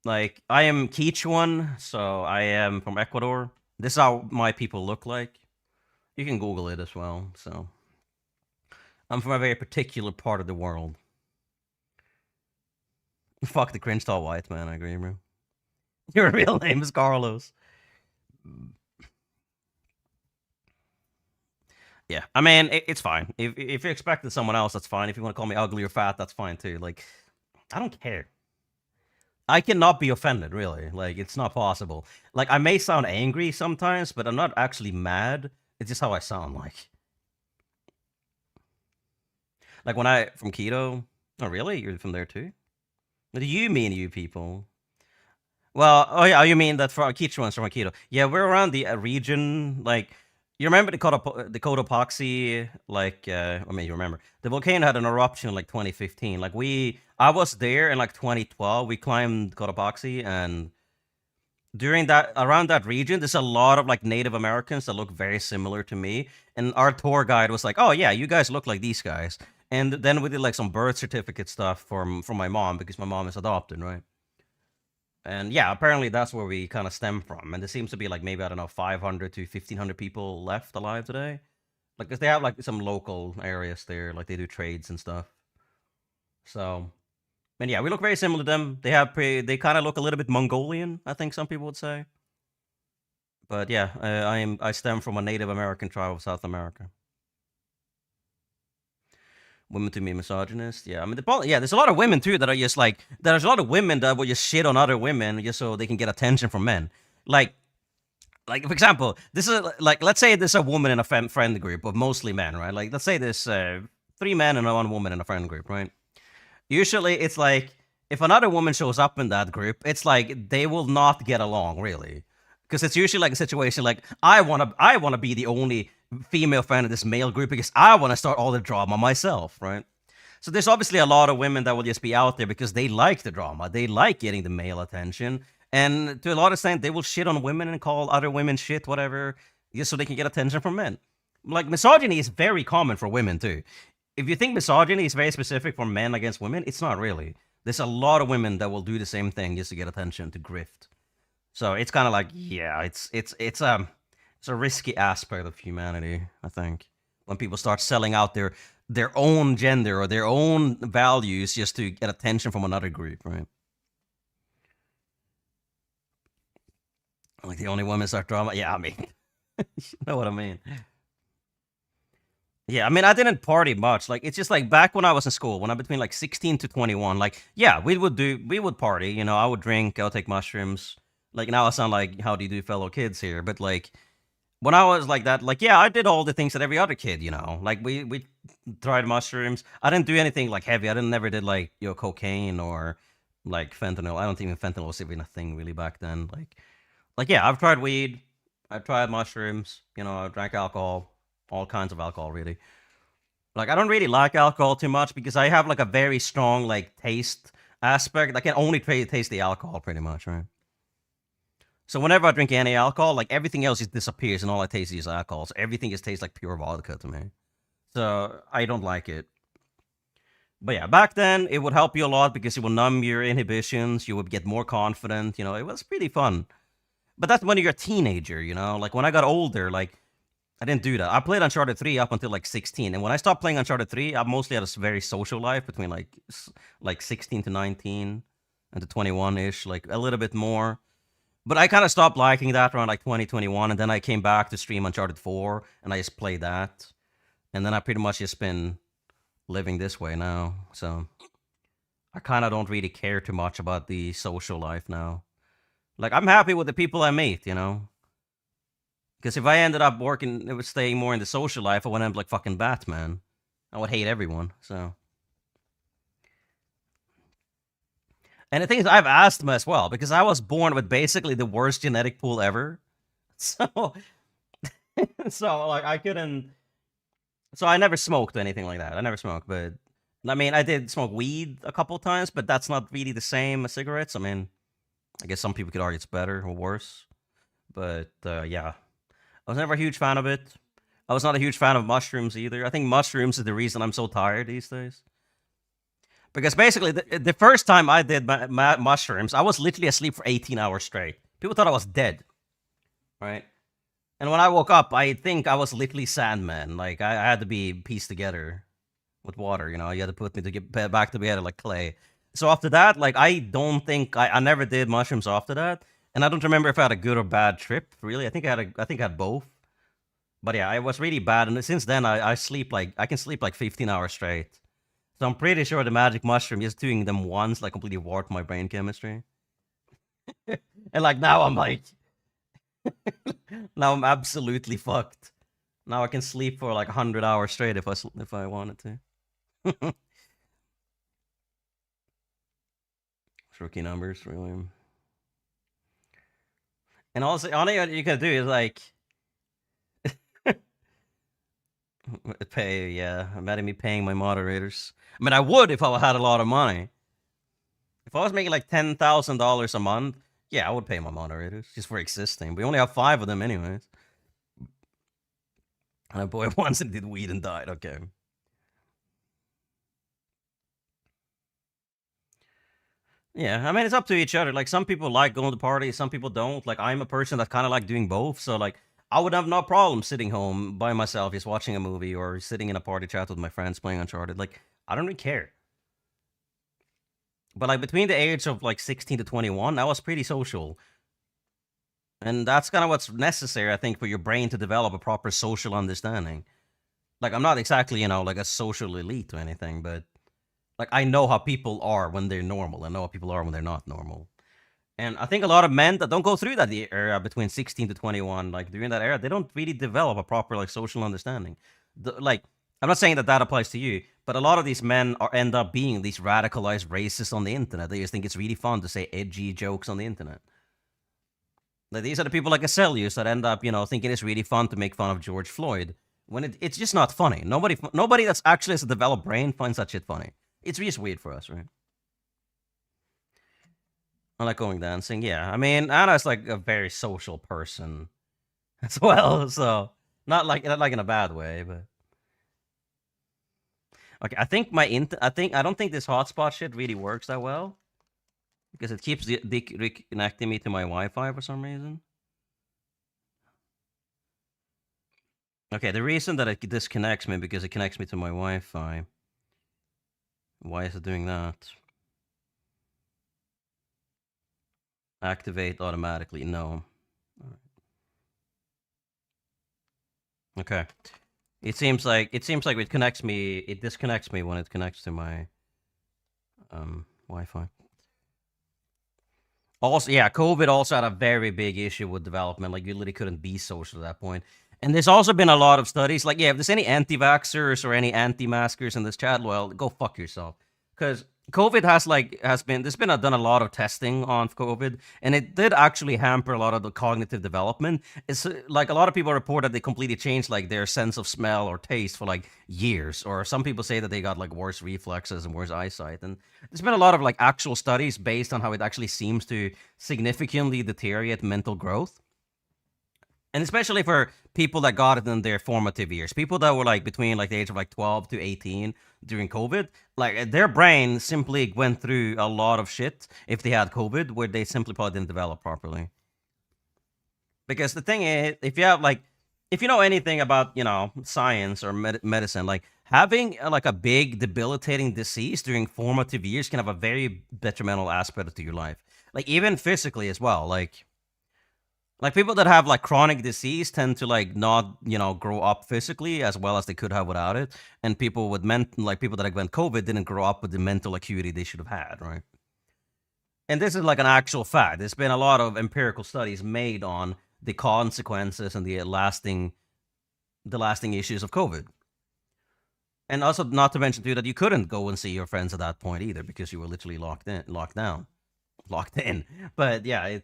Like, I am Quechuan, so I am from Ecuador. This is how my people look like. You can Google it as well, so. I'm from a very particular part of the world. Fuck the cringe tall white man, I agree, bro. Your real name is Carlos. Yeah, I mean, it's fine. If you expected someone else, that's fine. If you want to call me ugly or fat, that's fine too. Like, I don't care. I cannot be offended, really. Like, it's not possible. Like, I may sound angry sometimes, but I'm not actually mad. It's just how I sound like. Like when from Keto. Oh, really? You're from there too? What do you mean, you people? Well, oh yeah, you mean that for Quechuans from Keto. Yeah, we're around the region, like, you remember the Cotopaxi, like, I mean, you remember. The volcano had an eruption in like 2015. Like I was there in like 2012. We climbed Cotopaxi, and around that region, there's a lot of like Native Americans that look very similar to me. And our tour guide was like, oh yeah, you guys look like these guys. And then we did like some birth certificate stuff from my mom, because my mom is adopted, right? And yeah, apparently that's where we kind of stem from. And there seems to be like maybe, I don't know, 500 to 1,500 people left alive today. Like, 'cause they have like some local areas there, like they do trades and stuff. So, and yeah, we look very similar to them. They kind of look a little bit Mongolian, I think some people would say. But yeah, I stem from a Native American tribe of South America. Women to be misogynist. Yeah, I mean, there's a lot of women too that are just like, there's a lot of women that will just shit on other women just so they can get attention from men. Like for example, this is like, let's say there's a woman in a friend group of mostly men, right? Like, let's say there's 3 men and 1 woman in a friend group, right? Usually, it's like if another woman shows up in that group, it's like they will not get along really, because it's usually like a situation like I wanna be the only female friend in this male group because I want to start all the drama myself, right? So there's obviously a lot of women that will just be out there because they like the drama, they like getting the male attention, and to a lot of extent they will shit on women and call other women shit, whatever, just so they can get attention from men. Like, misogyny is very common for women too. If you think misogyny is very specific for men against women, it's not really. There's a lot of women that will do the same thing just to get attention, to grift. So it's kind of like, yeah, it's a risky aspect of humanity, I think, when people start selling out their own gender or their own values just to get attention from another group, right? Like the only women start drama. Yeah, I mean, you know what I mean. Yeah, I mean, I didn't party much. Like, it's just like back when I was in school, when I'm between like 16 to 21. Like, yeah, we would party. You know, I would drink, I would take mushrooms. Like, now I sound like, how do you do, fellow kids here? But like, when I was like that, like, yeah, I did all the things that every other kid, you know. Like, we tried mushrooms. I didn't do anything like heavy. I never did like, you know, cocaine or like fentanyl. I don't think even fentanyl was even a thing really back then. Like yeah, I've tried weed. I've tried mushrooms. You know, I drank alcohol, all kinds of alcohol, really. Like, I don't really like alcohol too much because I have like a very strong like taste aspect. I can only taste the alcohol pretty much, right? So whenever I drink any alcohol, like everything else just disappears and all I taste is alcohol. So everything just tastes like pure vodka to me. So I don't like it. But yeah, back then it would help you a lot because it would numb your inhibitions. You would get more confident. You know, it was pretty fun. But that's when you're a teenager, you know? Like, when I got older, like, I didn't do that. I played Uncharted 3 up until like 16. And when I stopped playing Uncharted 3, I mostly had a very social life between like 16 to 19 and to 21-ish, like a little bit more. But I kind of stopped liking that around like 2021, and then I came back to stream Uncharted 4, and I just played that. And then I pretty much just been living this way now. So I kind of don't really care too much about the social life now. Like, I'm happy with the people I meet, you know? Because if I ended up staying more in the social life, I would end up like fucking Batman. I would hate everyone, so. And the thing is, I have asthma as well, because I was born with basically the worst genetic pool ever. So, like, I couldn't. So I never smoked or anything like that. I never smoked, but I mean, I did smoke weed a couple times, but that's not really the same as cigarettes. I mean, I guess some people could argue it's better or worse. But yeah, I was never a huge fan of it. I was not a huge fan of mushrooms either. I think mushrooms is the reason I'm so tired these days. Because basically, the first time I did mushrooms, I was literally asleep for 18 hours straight. People thought I was dead, right? And when I woke up, I think I was literally Sandman. Like, I had to be pieced together with water, you know? You had to put me to get back together like clay. So after that, like, I don't think... I never did mushrooms after that. And I don't remember if I had a good or bad trip, really. I think I had both. But yeah, it was really bad. And since then, I sleep like... I can sleep like 15 hours straight. So I'm pretty sure the magic mushroom, just doing them once, like, completely warped my brain chemistry. And like, now I'm like... now I'm absolutely fucked. Now I can sleep for like 100 hours straight if I wanted to. Rookie numbers, really. And also, all you can do is like... imagine me paying my moderators. I mean, I would if I had a lot of money. If I was making like $10,000 a month, yeah, I would pay my moderators just for existing. We only have 5 of them anyways. And boy, once it did weed and died, okay. Yeah, I mean, it's up to each other. Like, some people like going to parties, some people don't. Like, I'm a person that kind of like doing both. So, like, I would have no problem sitting home by myself, just watching a movie or sitting in a party chat with my friends playing Uncharted. Like, I don't really care. But like between the age of like 16 to 21, I was pretty social. And that's kind of what's necessary, I think, for your brain to develop a proper social understanding. Like, I'm not exactly, like a social elite or anything, but like I know how people are when they're normal. I know how people are when they're not normal. And I think a lot of men that don't go through that era between 16 to 21, like during that era, they don't really develop a proper like social understanding. Like, I'm not saying that that applies to you, but a lot of these men end up being these radicalized racists on the internet. They just think it's really fun to say edgy jokes on the internet. Like, these are the people like Acelius that end up, thinking it's really fun to make fun of George Floyd when it's just not funny. Nobody that's actually has a developed brain finds that shit funny. It's just weird for us, right? I like going dancing. Yeah, I mean, Anna's like a very social person as well, so not like in a bad way, but okay. I think I don't think this hotspot shit really works that well because it keeps reconnecting me to my Wi-Fi for some reason. Okay, the reason that it disconnects me because it connects me to my Wi-Fi. Why is it doing that? Activate automatically. No. Okay. It seems like it disconnects me when it connects to my Wi-Fi. Also, yeah, COVID also had a very big issue with development. Like, you literally couldn't be social at that point. And there's also been a lot of studies. Like, yeah, if there's any anti-vaxxers or any anti-maskers in this chat, well, go fuck yourself. Because COVID there's been done a lot of testing on COVID, and it did actually hamper a lot of the cognitive development. It's like a lot of people report that they completely changed like their sense of smell or taste for like years, or some people say that they got like worse reflexes and worse eyesight. And there's been a lot of like actual studies based on how it actually seems to significantly deteriorate mental growth. And especially for people that got it in their formative years, people that were like between like the age of like 12 to 18 during COVID, like their brain simply went through a lot of shit if they had COVID, where they simply probably didn't develop properly. Because the thing is, if you know anything about, science or medicine, like having like a big debilitating disease during formative years can have a very detrimental aspect to your life. Like even physically as well, like people that have like chronic disease tend to like not grow up physically as well as they could have without it, and people with people that went COVID didn't grow up with the mental acuity they should have had, right? And this is like an actual fact. There's been a lot of empirical studies made on the consequences and the lasting issues of COVID. And also, not to mention too, that you couldn't go and see your friends at that point either because you were literally locked in. But yeah,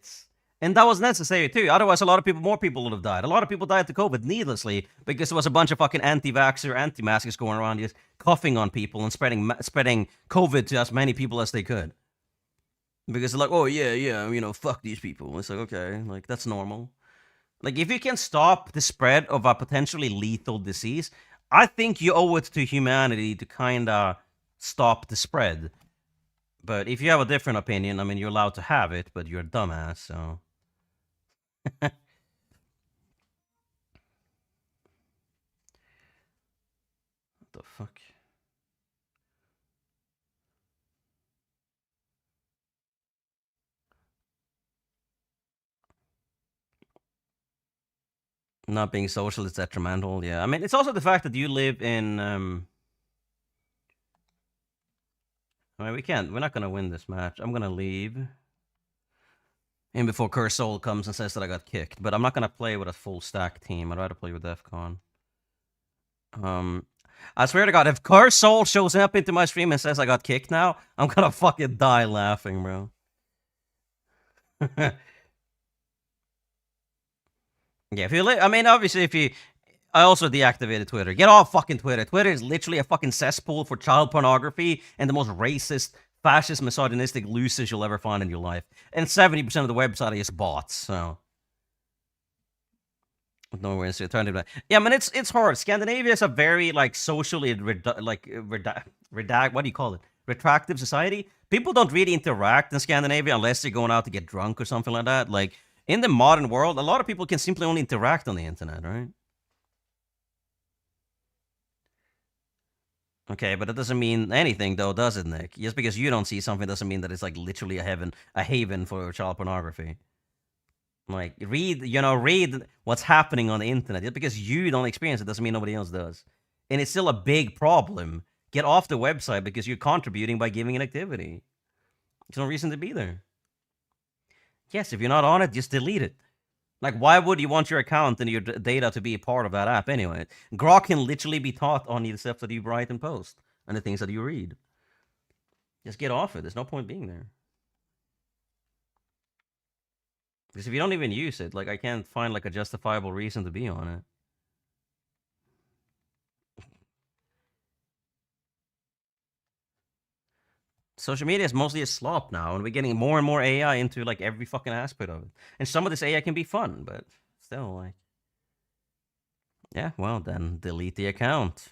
and that was necessary too. Otherwise, more people would have died. A lot of people died to COVID needlessly because there was a bunch of fucking anti-vaxxer, anti-maskers going around just coughing on people and spreading COVID to as many people as they could. Because they're like, oh yeah, fuck these people. It's like, okay, like that's normal. Like if you can stop the spread of a potentially lethal disease, I think you owe it to humanity to kind of stop the spread. But if you have a different opinion, I mean, you're allowed to have it, but you're a dumbass, so. What the fuck? Not being social is detrimental, yeah. I mean, it's also the fact that you live in, I mean, we're not gonna win this match. I'm gonna leave. And before Curse Soul comes and says that I got kicked. But I'm not gonna play with a full stack team. I'd rather play with Defcon. I swear to God, if Curse Soul shows up into my stream and says I got kicked now, I'm gonna fucking die laughing, bro. Yeah, I mean, obviously, I also deactivated Twitter. Get off fucking Twitter. Twitter is literally a fucking cesspool for child pornography and the most racist, fascist, misogynistic losers you'll ever find in your life. And 70% of the website are just bots, so. No way to turn it. Yeah, I mean, it's hard. Scandinavia is a very, like, socially, what do you call it? Retractive society. People don't really interact in Scandinavia unless they're going out to get drunk or something like that. Like, in the modern world, a lot of people can simply only interact on the internet, right? Okay, but that doesn't mean anything, though, does it, Nick? Just because you don't see something doesn't mean that it's like literally a haven for child pornography. Like, read what's happening on the internet. Just because you don't experience it doesn't mean nobody else does. And it's still a big problem. Get off the website because you're contributing by giving an activity. There's no reason to be there. Yes, if you're not on it, just delete it. Like, why would you want your account and your data to be a part of that app anyway? Grok can literally be taught on the stuff that you write and post and the things that you read. Just get off it. There's no point being there. Because if you don't even use it, like, I can't find, like, a justifiable reason to be on it. Social media is mostly a slop now, and we're getting more and more AI into, like, every fucking aspect of it. And some of this AI can be fun, but still, like... Yeah, well, then delete the account.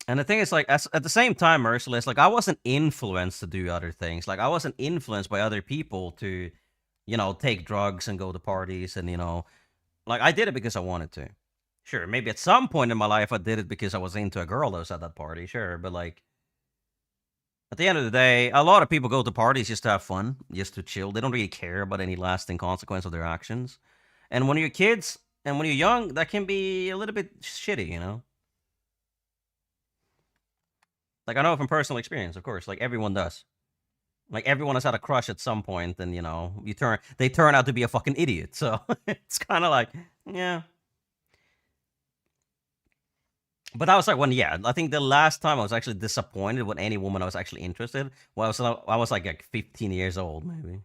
And the thing is, like, at the same time, Merciless, like, I wasn't influenced to do other things. Like, I wasn't influenced by other people to, you know, take drugs and go to parties and, you know... Like, I did it because I wanted to. Sure, maybe at some point in my life I did it because I was into a girl that was at that party, sure, but, like... At the end of the day, a lot of people go to parties just to have fun, just to chill. They don't really care about any lasting consequence of their actions. And when you're kids, and when you're young, that can be a little bit shitty, you know? Like, I know from personal experience, of course. Like, everyone does. Like, everyone has had a crush at some point, and, you know, they turn out to be a fucking idiot. So, it's kind of like, yeah. But that was like when, yeah, I think the last time I was actually disappointed with any woman I was actually interested, well, I was like 15 years old, maybe.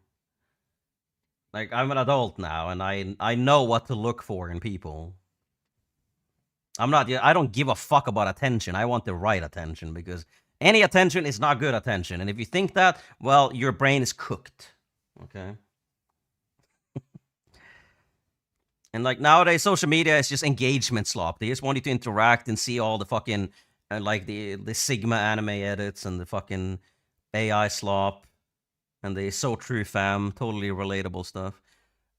Like, I'm an adult now, and I know what to look for in people. I don't give a fuck about attention. I want the right attention, because any attention is not good attention. And if you think that, well, your brain is cooked. Okay? And, like, nowadays, social media is just engagement slop. They just want you to interact and see all the fucking, like, the Sigma anime edits and the fucking AI slop and the So True Fam, totally relatable stuff.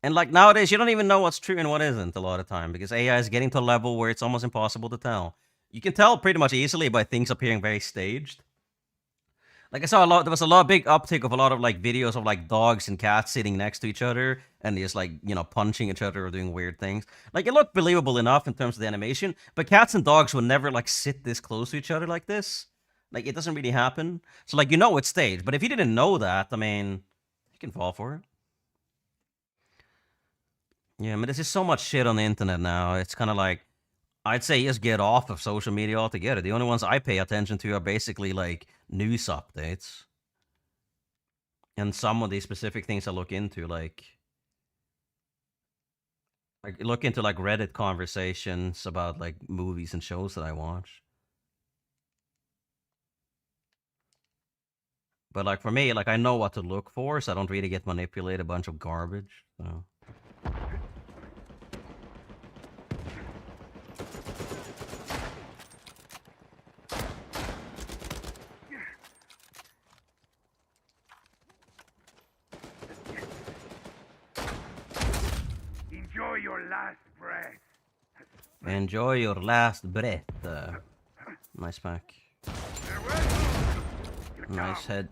And, like, nowadays, you don't even know what's true and what isn't a lot of time, because AI is getting to a level where it's almost impossible to tell. You can tell pretty much easily by things appearing very staged. Like, I saw there was a big uptick of a lot of, like, videos of, like, dogs and cats sitting next to each other and just, like, you know, punching each other or doing weird things. Like, it looked believable enough in terms of the animation, but cats and dogs would never, like, sit this close to each other like this. Like, it doesn't really happen. So, like, you know it's staged, but if you didn't know that, I mean, you can fall for it. Yeah, I mean, there's just so much shit on the internet now. It's kind of like, I'd say just get off of social media altogether. The only ones I pay attention to are basically, like, news updates. And some of these specific things I look into, like look into, like, Reddit conversations about, like, movies and shows that I watch. But, like, for me, like, I know what to look for, so I don't really get manipulated a bunch of garbage, so... Enjoy your last breath. Enjoy your last breath. Nice pack. Nice head.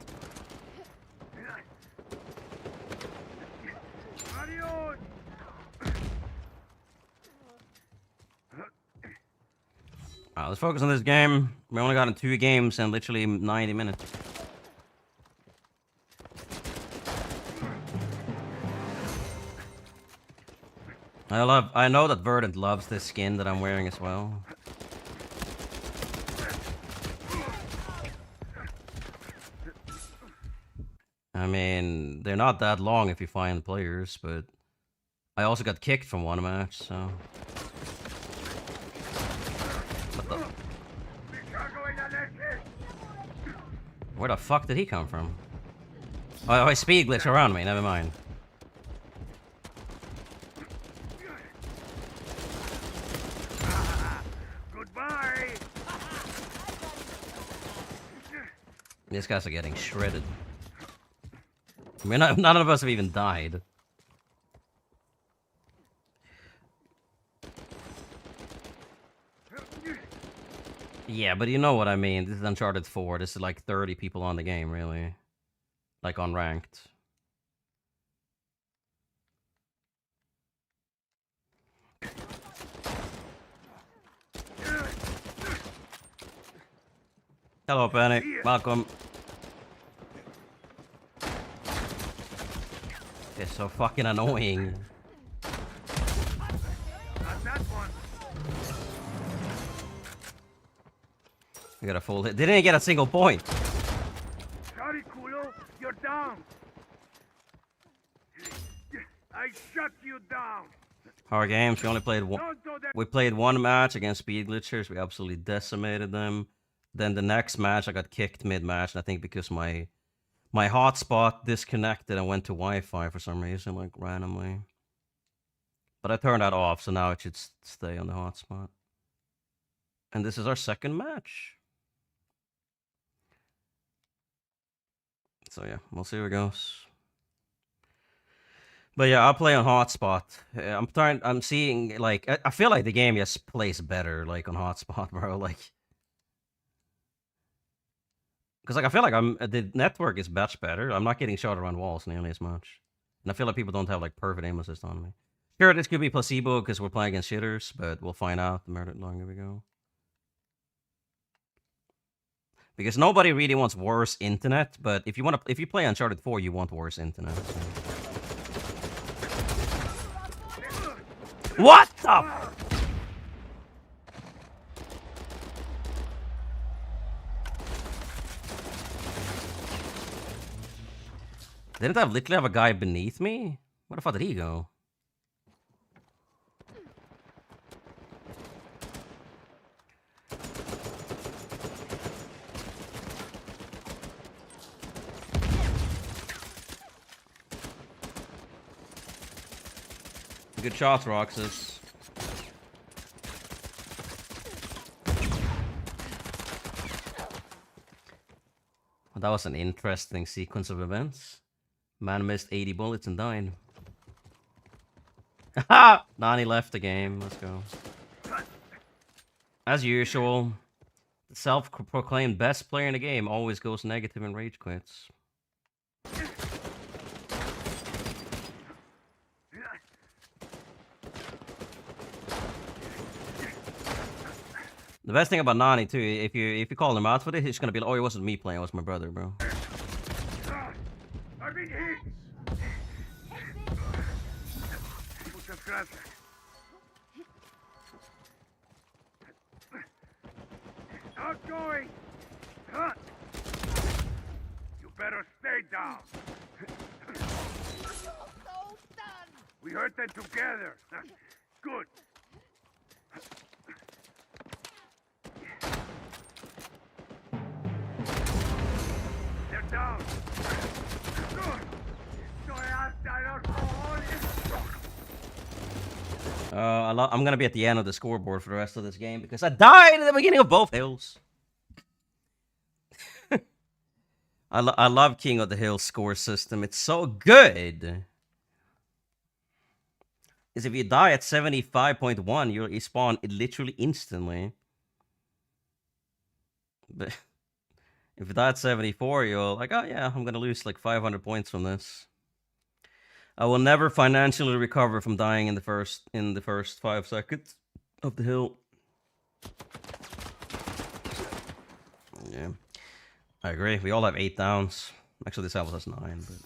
Adios. Alright, let's focus on this game. We only got in 2 games in literally 90 minutes. I know that Verdant loves this skin that I'm wearing as well. I mean, they're not that long if you find players, but I also got kicked from one match, so... What the... Where the fuck did he come from? Oh, I speed glitch around me, never mind. Goodbye. These guys are getting shredded. I mean, none of us have even died. Yeah, but you know what I mean. This is Uncharted 4. This is like 30 people on the game, really. Like, on ranked. Hello, Penny. Welcome. It's so fucking annoying. Not that one. I got a full hit. They didn't get a single point. Sorry, Kulo. You're down. I shut you down. Hard games. We only played one. Don't do that. We played one match against Speed Glitchers. We absolutely decimated them. Then the next match, I got kicked mid-match. And I think because my hotspot disconnected and went to Wi-Fi for some reason, like randomly. But I turned that off, so now it should stay on the hotspot. And this is our second match. So yeah, we'll see where it goes. But yeah, I'll play on hotspot. I'm seeing, like, I feel like the game just plays better, like, on hotspot, bro. Like, because, like, I feel like the network is much better. I'm not getting shot around walls nearly as much. And I feel like people don't have, like, perfect aim assist on me. Sure, this could be placebo because we're playing against shitters, but we'll find out the more longer we go. Because nobody really wants worse internet, but if you play Uncharted 4, you want worse internet. So. What the? Didn't I literally have a guy beneath me? Where the fuck did he go? Good shots, Roxas. Well, that was an interesting sequence of events. Man missed 80 bullets and died. Ha! Nani left the game. Let's go. As usual, the self-proclaimed best player in the game always goes negative and rage quits. The best thing about Nani too, if you call him out for this, he's gonna be like, "Oh, it wasn't me playing, it was my brother, bro." I've been hit. Muchas gracias. Outgoing. Cut. You better stay down. We hurt them together. Good. They're down. I'm gonna be at the end of the scoreboard for the rest of this game because I died at the beginning of both hills. I love King of the Hill score system. It's so good. Because if you die at 75.1, you spawn literally instantly. But if you die at 74, you're like, oh yeah, I'm gonna lose like 500 points from this. I will never financially recover from dying in the first 5 seconds of the hill. Yeah, I agree. We all have 8 downs. Actually, this helps us 9. But...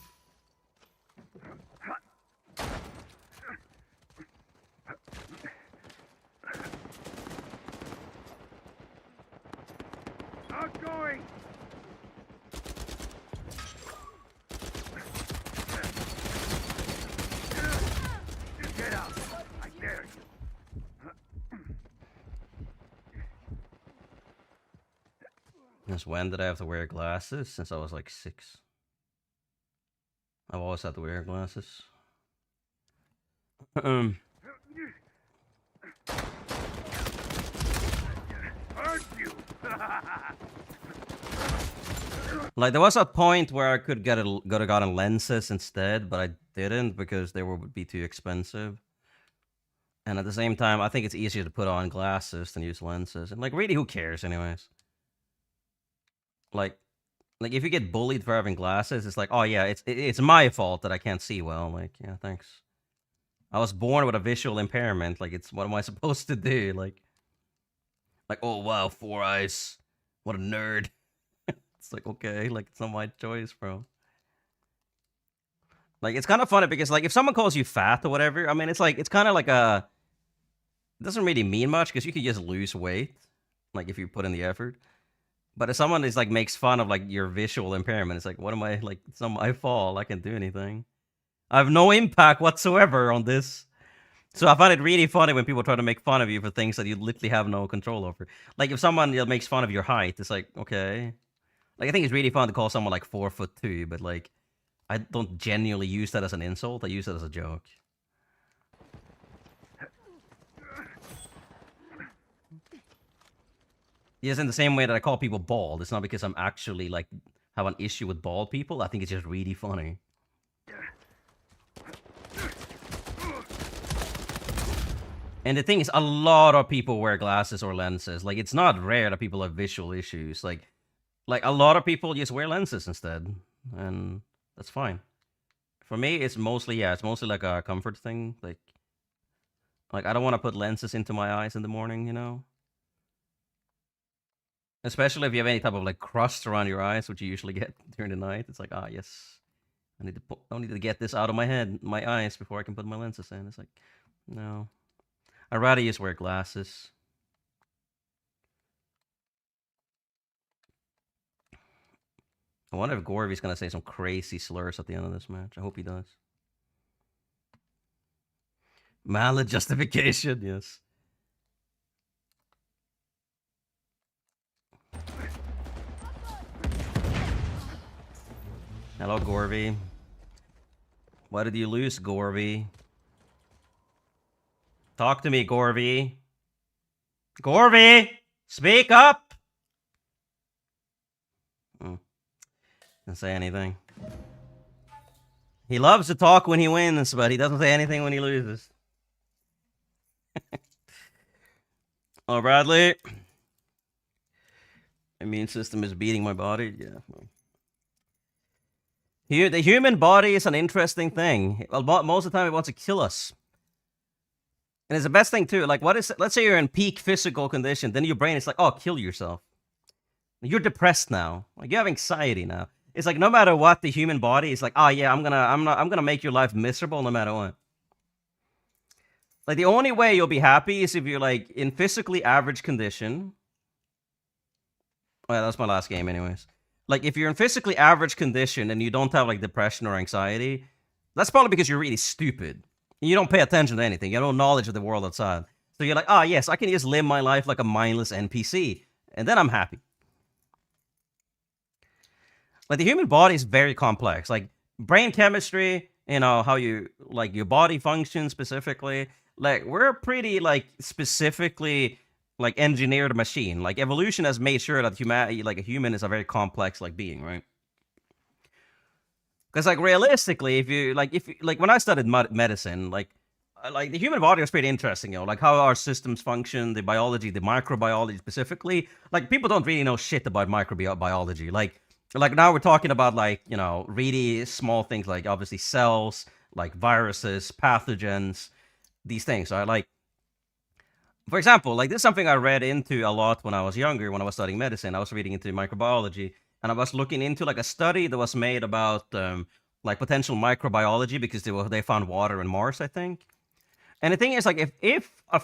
Outgoing. Get out. I dare you. Since when did I have to wear glasses? Since I was like 6. I've always had to wear glasses. Hurt you. Like, there was a point where I could could have gotten lenses instead, but I didn't because they would be too expensive. And at the same time, I think it's easier to put on glasses than use lenses. And like, really, who cares, anyways? Like if you get bullied for having glasses, it's like, oh yeah, it's my fault that I can't see well. Like, yeah, thanks. I was born with a visual impairment. Like, it's what am I supposed to do? Like, oh wow, 4 eyes. What a nerd. It's like, okay, like, it's not my choice, bro. Like, it's kind of funny because, like, if someone calls you fat or whatever, I mean, it's like, it's kind of like a... It doesn't really mean much because you can just lose weight, like, if you put in the effort. But if someone is, like, makes fun of, like, your visual impairment, it's like, what am I, like, it's not my fault. I can't do anything. I have no impact whatsoever on this. So I find it really funny when people try to make fun of you for things that you literally have no control over. Like, if someone makes fun of your height, it's like, okay. Like, I think it's really fun to call someone, like, 4'2", but, like, I don't genuinely use that as an insult. I use it as a joke. Yes, in the same way that I call people bald. It's not because I'm actually, like, have an issue with bald people. I think it's just really funny. And the thing is, a lot of people wear glasses or lenses. Like, it's not rare that people have visual issues. Like a lot of people just wear lenses instead. And that's fine. For me, it's mostly like a comfort thing. Like I don't want to put lenses into my eyes in the morning, you know? Especially if you have any type of, like, crust around your eyes, which you usually get during the night. It's like, yes. I need to get this out of my eyes before I can put my lenses in. It's like, no. I'd rather just wear glasses. I wonder if Gorvy's gonna say some crazy slurs at the end of this match. I hope he does. Mallet justification, yes. Hello, Gorvy. Why did you lose, Gorvy? Talk to me, Gorvy. Gorvy! Speak up! Didn't say anything. He loves to talk when he wins, but he doesn't say anything when he loses. Oh, Bradley. Immune system is beating my body. Yeah. Here, the human body is an interesting thing. Well, most of the time, it wants to kill us. And it's the best thing, too. Like, let's say you're in peak physical condition, then your brain is like, oh, kill yourself. You're depressed now. Like, you have anxiety now. It's like, no matter what, the human body is like, oh, yeah, I'm gonna make your life miserable no matter what. Like, the only way you'll be happy is if you're, like, in physically average condition. Oh, yeah, that's my last game anyways. Like, if you're in physically average condition and you don't have, like, depression or anxiety, that's probably because you're really stupid. You don't pay attention to anything. You have no knowledge of the world outside. So you're like, oh, yes, I can just live my life like a mindless NPC. And then I'm happy. Like, the human body is very complex. Like, brain chemistry, you know, how you, like, your body functions specifically. Like, we're pretty, like, specifically, like, engineered machine. Like, evolution has made sure that a human is a very complex, like, being, right? Because, like, realistically, if when I studied medicine, like the human body was pretty interesting, you know, like how our systems function, the biology, the microbiology specifically. Like, people don't really know shit about microbiology. Like now we're talking about, like, you know, really small things, like obviously cells, like viruses, pathogens, these things. Right? Like, for example, like, this is something I read into a lot when I was younger, when I was studying medicine. I was reading into microbiology. And I was looking into, like, a study that was made about, like, potential microbiology because they found water on Mars, I think. And the thing is, like, if a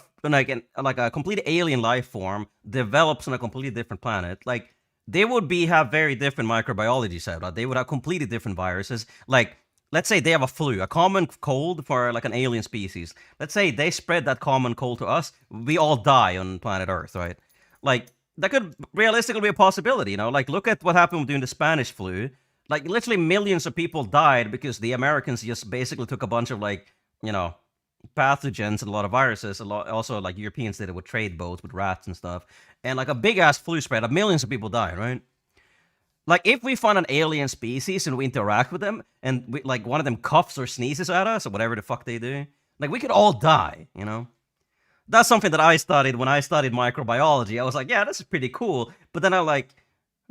complete alien life form develops on a completely different planet, like, they would have very different microbiology setup. They would have completely different viruses. Like, let's say they have a flu, a common cold for, like, an alien species. Let's say they spread that common cold to us. We all die on planet Earth, right? Like, that could realistically be a possibility, you know? Like, look at what happened during the Spanish flu. Like, literally millions of people died because the Americans just basically took a bunch of, like, you know, pathogens and a lot of viruses. Also, like, Europeans did it with trade boats, with rats and stuff. And, like, a big-ass flu spread. Millions of people died, right? Like, if we find an alien species and we interact with them, and we, like, one of them coughs or sneezes at us, or whatever the fuck they do, like, we could all die, you know? That's something that I studied when I studied microbiology. I was like, yeah, this is pretty cool. But then I'm like,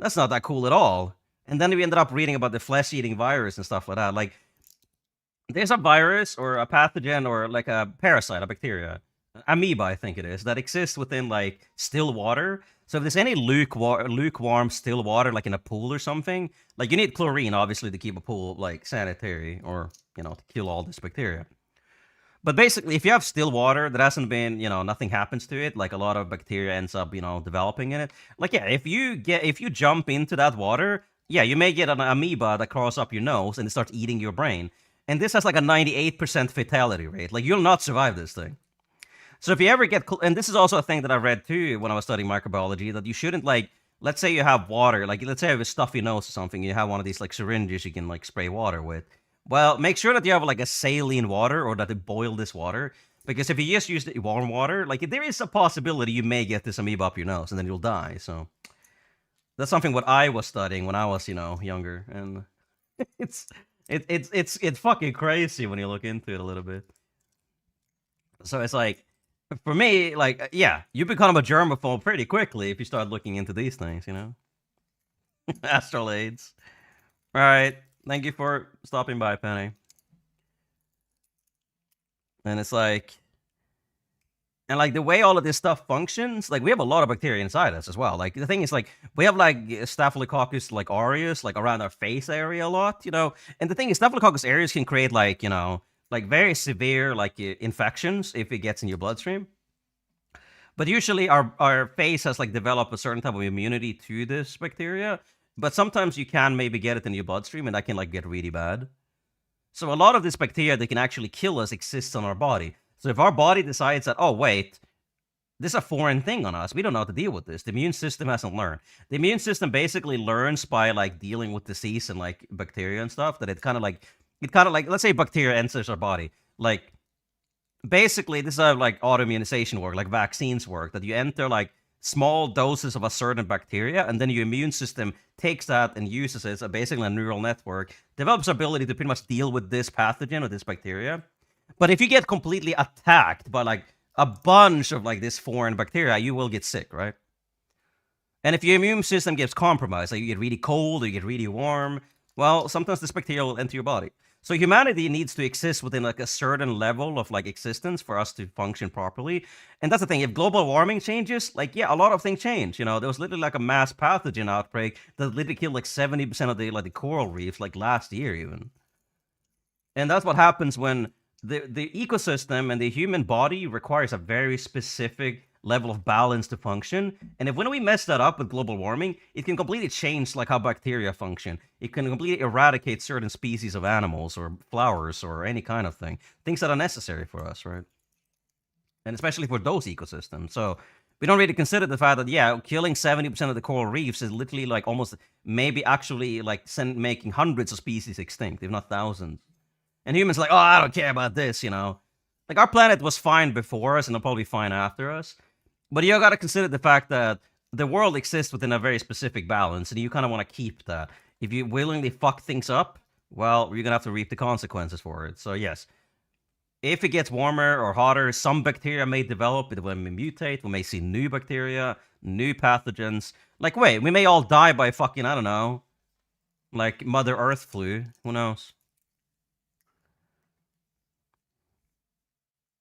that's not that cool at all. And then we ended up reading about the flesh-eating virus and stuff like that. Like, there's a virus or a pathogen or like a parasite, a bacteria, amoeba, I think it is, that exists within like still water. So if there's any lukewarm still water, like in a pool or something, like you need chlorine, obviously, to keep a pool like sanitary or, you know, to kill all this bacteria. But basically, if you have still water that hasn't been, you know, nothing happens to it, like a lot of bacteria ends up, you know, developing in it. Like, yeah, if you jump into that water, yeah, you may get an amoeba that crawls up your nose and it starts eating your brain. And this has like a 98% fatality rate. Like, you'll not survive this thing. So if you ever get, and this is also a thing that I read too when I was studying microbiology, that you shouldn't like, let's say you have water, like let's say you have a stuffy nose or something, you have one of these like syringes you can like spray water with. Well, make sure that you have like a saline water or that you boil this water. Because if you just use the warm water, like there is a possibility you may get this amoeba up your nose and then you'll die. So that's something what I was studying when I was, you know, younger. And it's fucking crazy when you look into it a little bit. So it's like, for me, like, yeah, you become a germaphobe pretty quickly if you start looking into these things, you know? Astral AIDS. All right. Thank you for stopping by, Penny. And it's like, and like the way all of this stuff functions, like we have a lot of bacteria inside us as well. Like the thing is, like we have like Staphylococcus like aureus like around our face area a lot, you know. And the thing is, Staphylococcus aureus can create like, you know, like very severe like infections if it gets in your bloodstream. But usually our face has like developed a certain type of immunity to this bacteria. But sometimes you can maybe get it in your bloodstream and that can like get really bad. So a lot of this bacteria that can actually kill us exists on our body. So if our body decides that, oh wait, this is a foreign thing on us, we don't know how to deal with this. The immune system hasn't learned. The immune system basically learns by like dealing with disease and like bacteria and stuff, that it kind of like, let's say bacteria enters our body. Like basically this is how like autoimmunization work, like vaccines work, that you enter like small doses of a certain bacteria, and then your immune system takes that and uses it as basically a neural network, develops ability to pretty much deal with this pathogen or this bacteria. But if you get completely attacked by like a bunch of like this foreign bacteria, you will get sick, right? And if your immune system gets compromised, like you get really cold or you get really warm, well, sometimes this bacteria will enter your body. So humanity needs to exist within like a certain level of like existence for us to function properly. And that's the thing, if global warming changes, like, yeah, a lot of things change. You know, there was literally like a mass pathogen outbreak that literally killed like 70% of the like the coral reefs like last year even. And that's what happens when the ecosystem and the human body requires a very specific level of balance to function. And if when we mess that up with global warming, it can completely change like how bacteria function. It can completely eradicate certain species of animals or flowers or any kind of thing. Things that are necessary for us, right? And especially for those ecosystems. So we don't really consider the fact that, yeah, killing 70% of the coral reefs is literally like almost maybe actually like making hundreds of species extinct, if not thousands. And humans are like, oh, I don't care about this, you know? Like our planet was fine before us and it'll probably be fine after us. But you gotta consider the fact that the world exists within a very specific balance, and you kind of want to keep that. If you willingly fuck things up, well, you're gonna have to reap the consequences for it. So yes, if it gets warmer or hotter, some bacteria may develop, it will mutate, we may see new bacteria, new pathogens. Like, wait, we may all die by fucking, I don't know, like Mother Earth flu, who knows?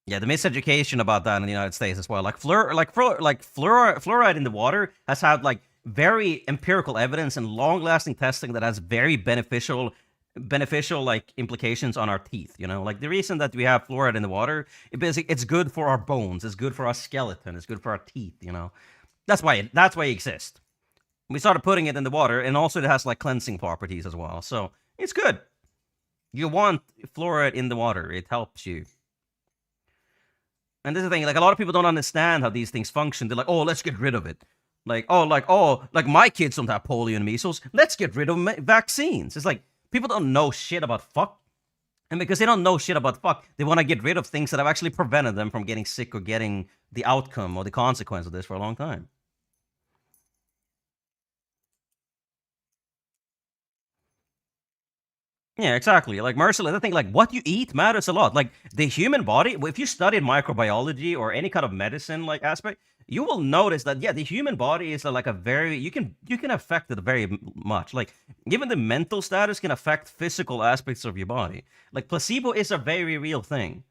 Yeah, the miseducation about that in the United States as well. Like fluoride in the water has had like very empirical evidence and long-lasting testing that has very beneficial like implications on our teeth. You know, like the reason that we have fluoride in the water, it's good for our bones, it's good for our skeleton, it's good for our teeth. You know, that's why it exists. We started putting it in the water, and also it has like cleansing properties as well. So it's good. You want fluoride in the water; it helps you. And this is the thing, like a lot of people don't understand how these things function. They're like, oh, let's get rid of it. Like, oh, like my kids don't have polio and measles. Let's get rid of vaccines. It's like, people don't know shit about fuck. And because they don't know shit about fuck, they want to get rid of things that have actually prevented them from getting sick or getting the outcome or the consequence of this for a long time. Yeah, exactly. Like merciless. I think like what you eat matters a lot. Like the human body, if you studied microbiology or any kind of medicine like aspect, you will notice that yeah, the human body is like a very you can affect it very much. Like even the mental status can affect physical aspects of your body. Like placebo is a very real thing.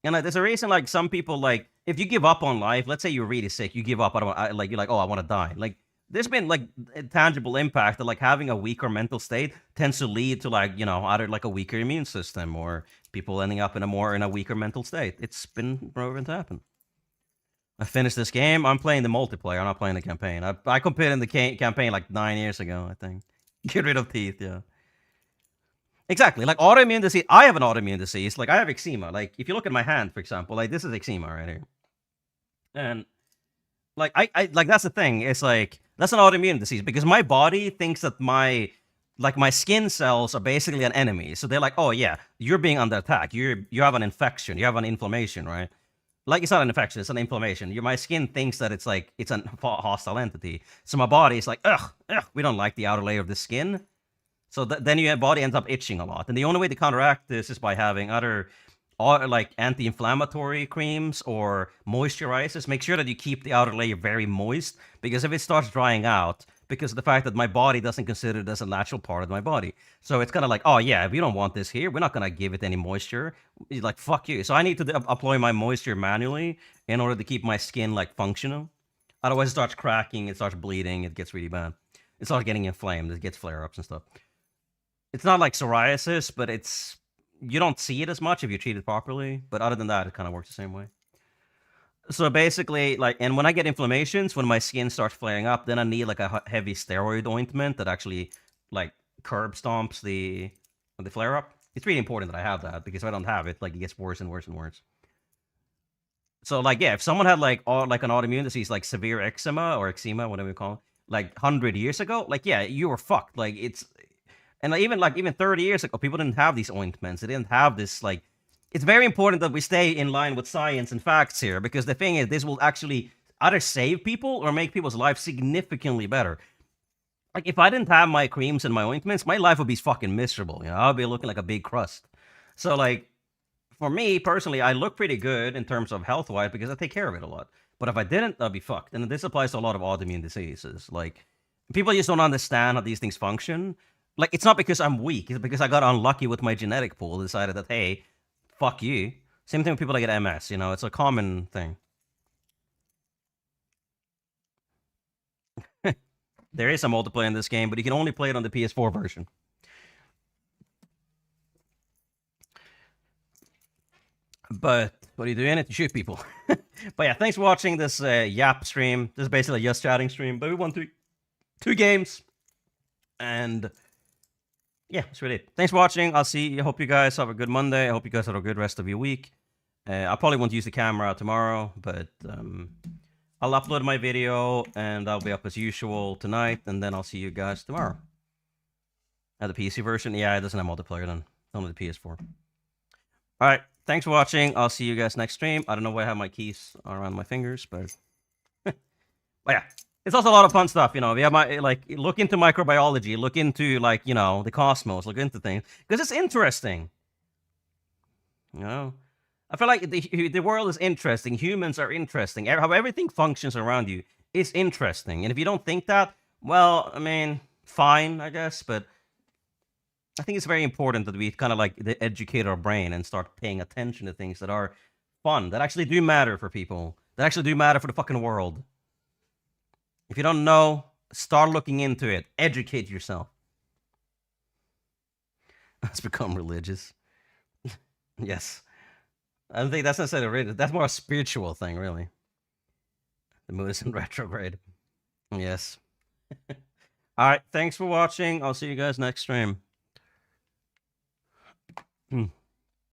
And like, there's a reason like some people like if you give up on life, let's say you're really sick, you give up. Like you're like, oh, I want to die. Like there's been like a tangible impact that like having a weaker mental state tends to lead to like either like a weaker immune system or people ending up in a weaker mental state. It's been proven to happen. I finished this game. I'm playing the multiplayer. I'm not playing the campaign. I competed in the campaign like 9 years ago. I think. Get rid of teeth. Yeah. Exactly. Like autoimmune disease. I have an autoimmune disease. Like I have eczema. Like if you look at my hand, for example, like this is eczema right here. And like I like that's the thing. It's like that's an autoimmune disease because my body thinks that my skin cells are basically an enemy. So they're like, oh yeah, you're being under attack. You have an infection. You have an inflammation, right? Like it's not an infection, it's an inflammation. My skin thinks that it's like it's a hostile entity. So my body is like, ugh, we don't like the outer layer of the skin. So then your body ends up itching a lot. And the only way to counteract this is by having other like anti-inflammatory creams or moisturizers. Make sure that you keep the outer layer very moist because if it starts drying out, because of the fact that my body doesn't consider it as a natural part of my body. So it's kind of like, oh yeah, if you don't want this here, we're not going to give it any moisture. It's like, fuck you. So I need to apply my moisture manually in order to keep my skin like functional. Otherwise it starts cracking, it starts bleeding, it gets really bad. It starts getting inflamed, it gets flare-ups and stuff. It's not like psoriasis, but it's you don't see it as much if you treat it properly. But other than that, it kind of works the same way. So basically, like, and when I get inflammations, when my skin starts flaring up, then I need like a heavy steroid ointment that actually like curb stomps the flare up. It's really important that I have that because if I don't have it, like it gets worse and worse and worse. So like yeah, if someone had like like an autoimmune disease like severe eczema, whatever you call it, like 100 years ago, like yeah, you were fucked. Like it's and even 30 years ago, people didn't have these ointments. They didn't have this like. It's very important that we stay in line with science and facts here because the thing is, this will actually either save people or make people's lives significantly better. Like if I didn't have my creams and my ointments, my life would be fucking miserable. I'd be looking like a big crust. So like, for me personally, I look pretty good in terms of health-wise because I take care of it a lot. But if I didn't, I'd be fucked. And this applies to a lot of autoimmune diseases. Like people just don't understand how these things function. Like, it's not because I'm weak. It's because I got unlucky with my genetic pool. Decided that, hey, fuck you. Same thing with people that get MS. It's a common thing. There is a multiplayer in this game, but you can only play it on the PS4 version. But what are you doing? To shoot people. But yeah, thanks for watching this Yap stream. This is basically a Just Chatting stream. But we won two games. And yeah, that's really it. Thanks for watching. I hope you guys have a good Monday. I hope you guys have a good rest of your week. I probably won't use the camera tomorrow, but I'll upload my video and I'll be up as usual tonight, and then I'll see you guys tomorrow. The PC version? Yeah, it doesn't have multiplayer then. Only the PS4. Alright, thanks for watching. I'll see you guys next stream. I don't know why I have my keys around my fingers, but but yeah. It's also a lot of fun stuff, We have look into microbiology, look into the cosmos, look into things because it's interesting. I feel like the world is interesting. Humans are interesting. How everything functions around you is interesting. And if you don't think that, well, I mean, fine, I guess. But I think it's very important that we kind of educate our brain and start paying attention to things that are fun, that actually do matter for people, that actually do matter for the fucking world. If you don't know, start looking into it. Educate yourself. Let's become religious. Yes. I don't think that's necessarily religious. That's more a spiritual thing, really. The moon is in retrograde. Yes. Alright, thanks for watching. I'll see you guys next stream.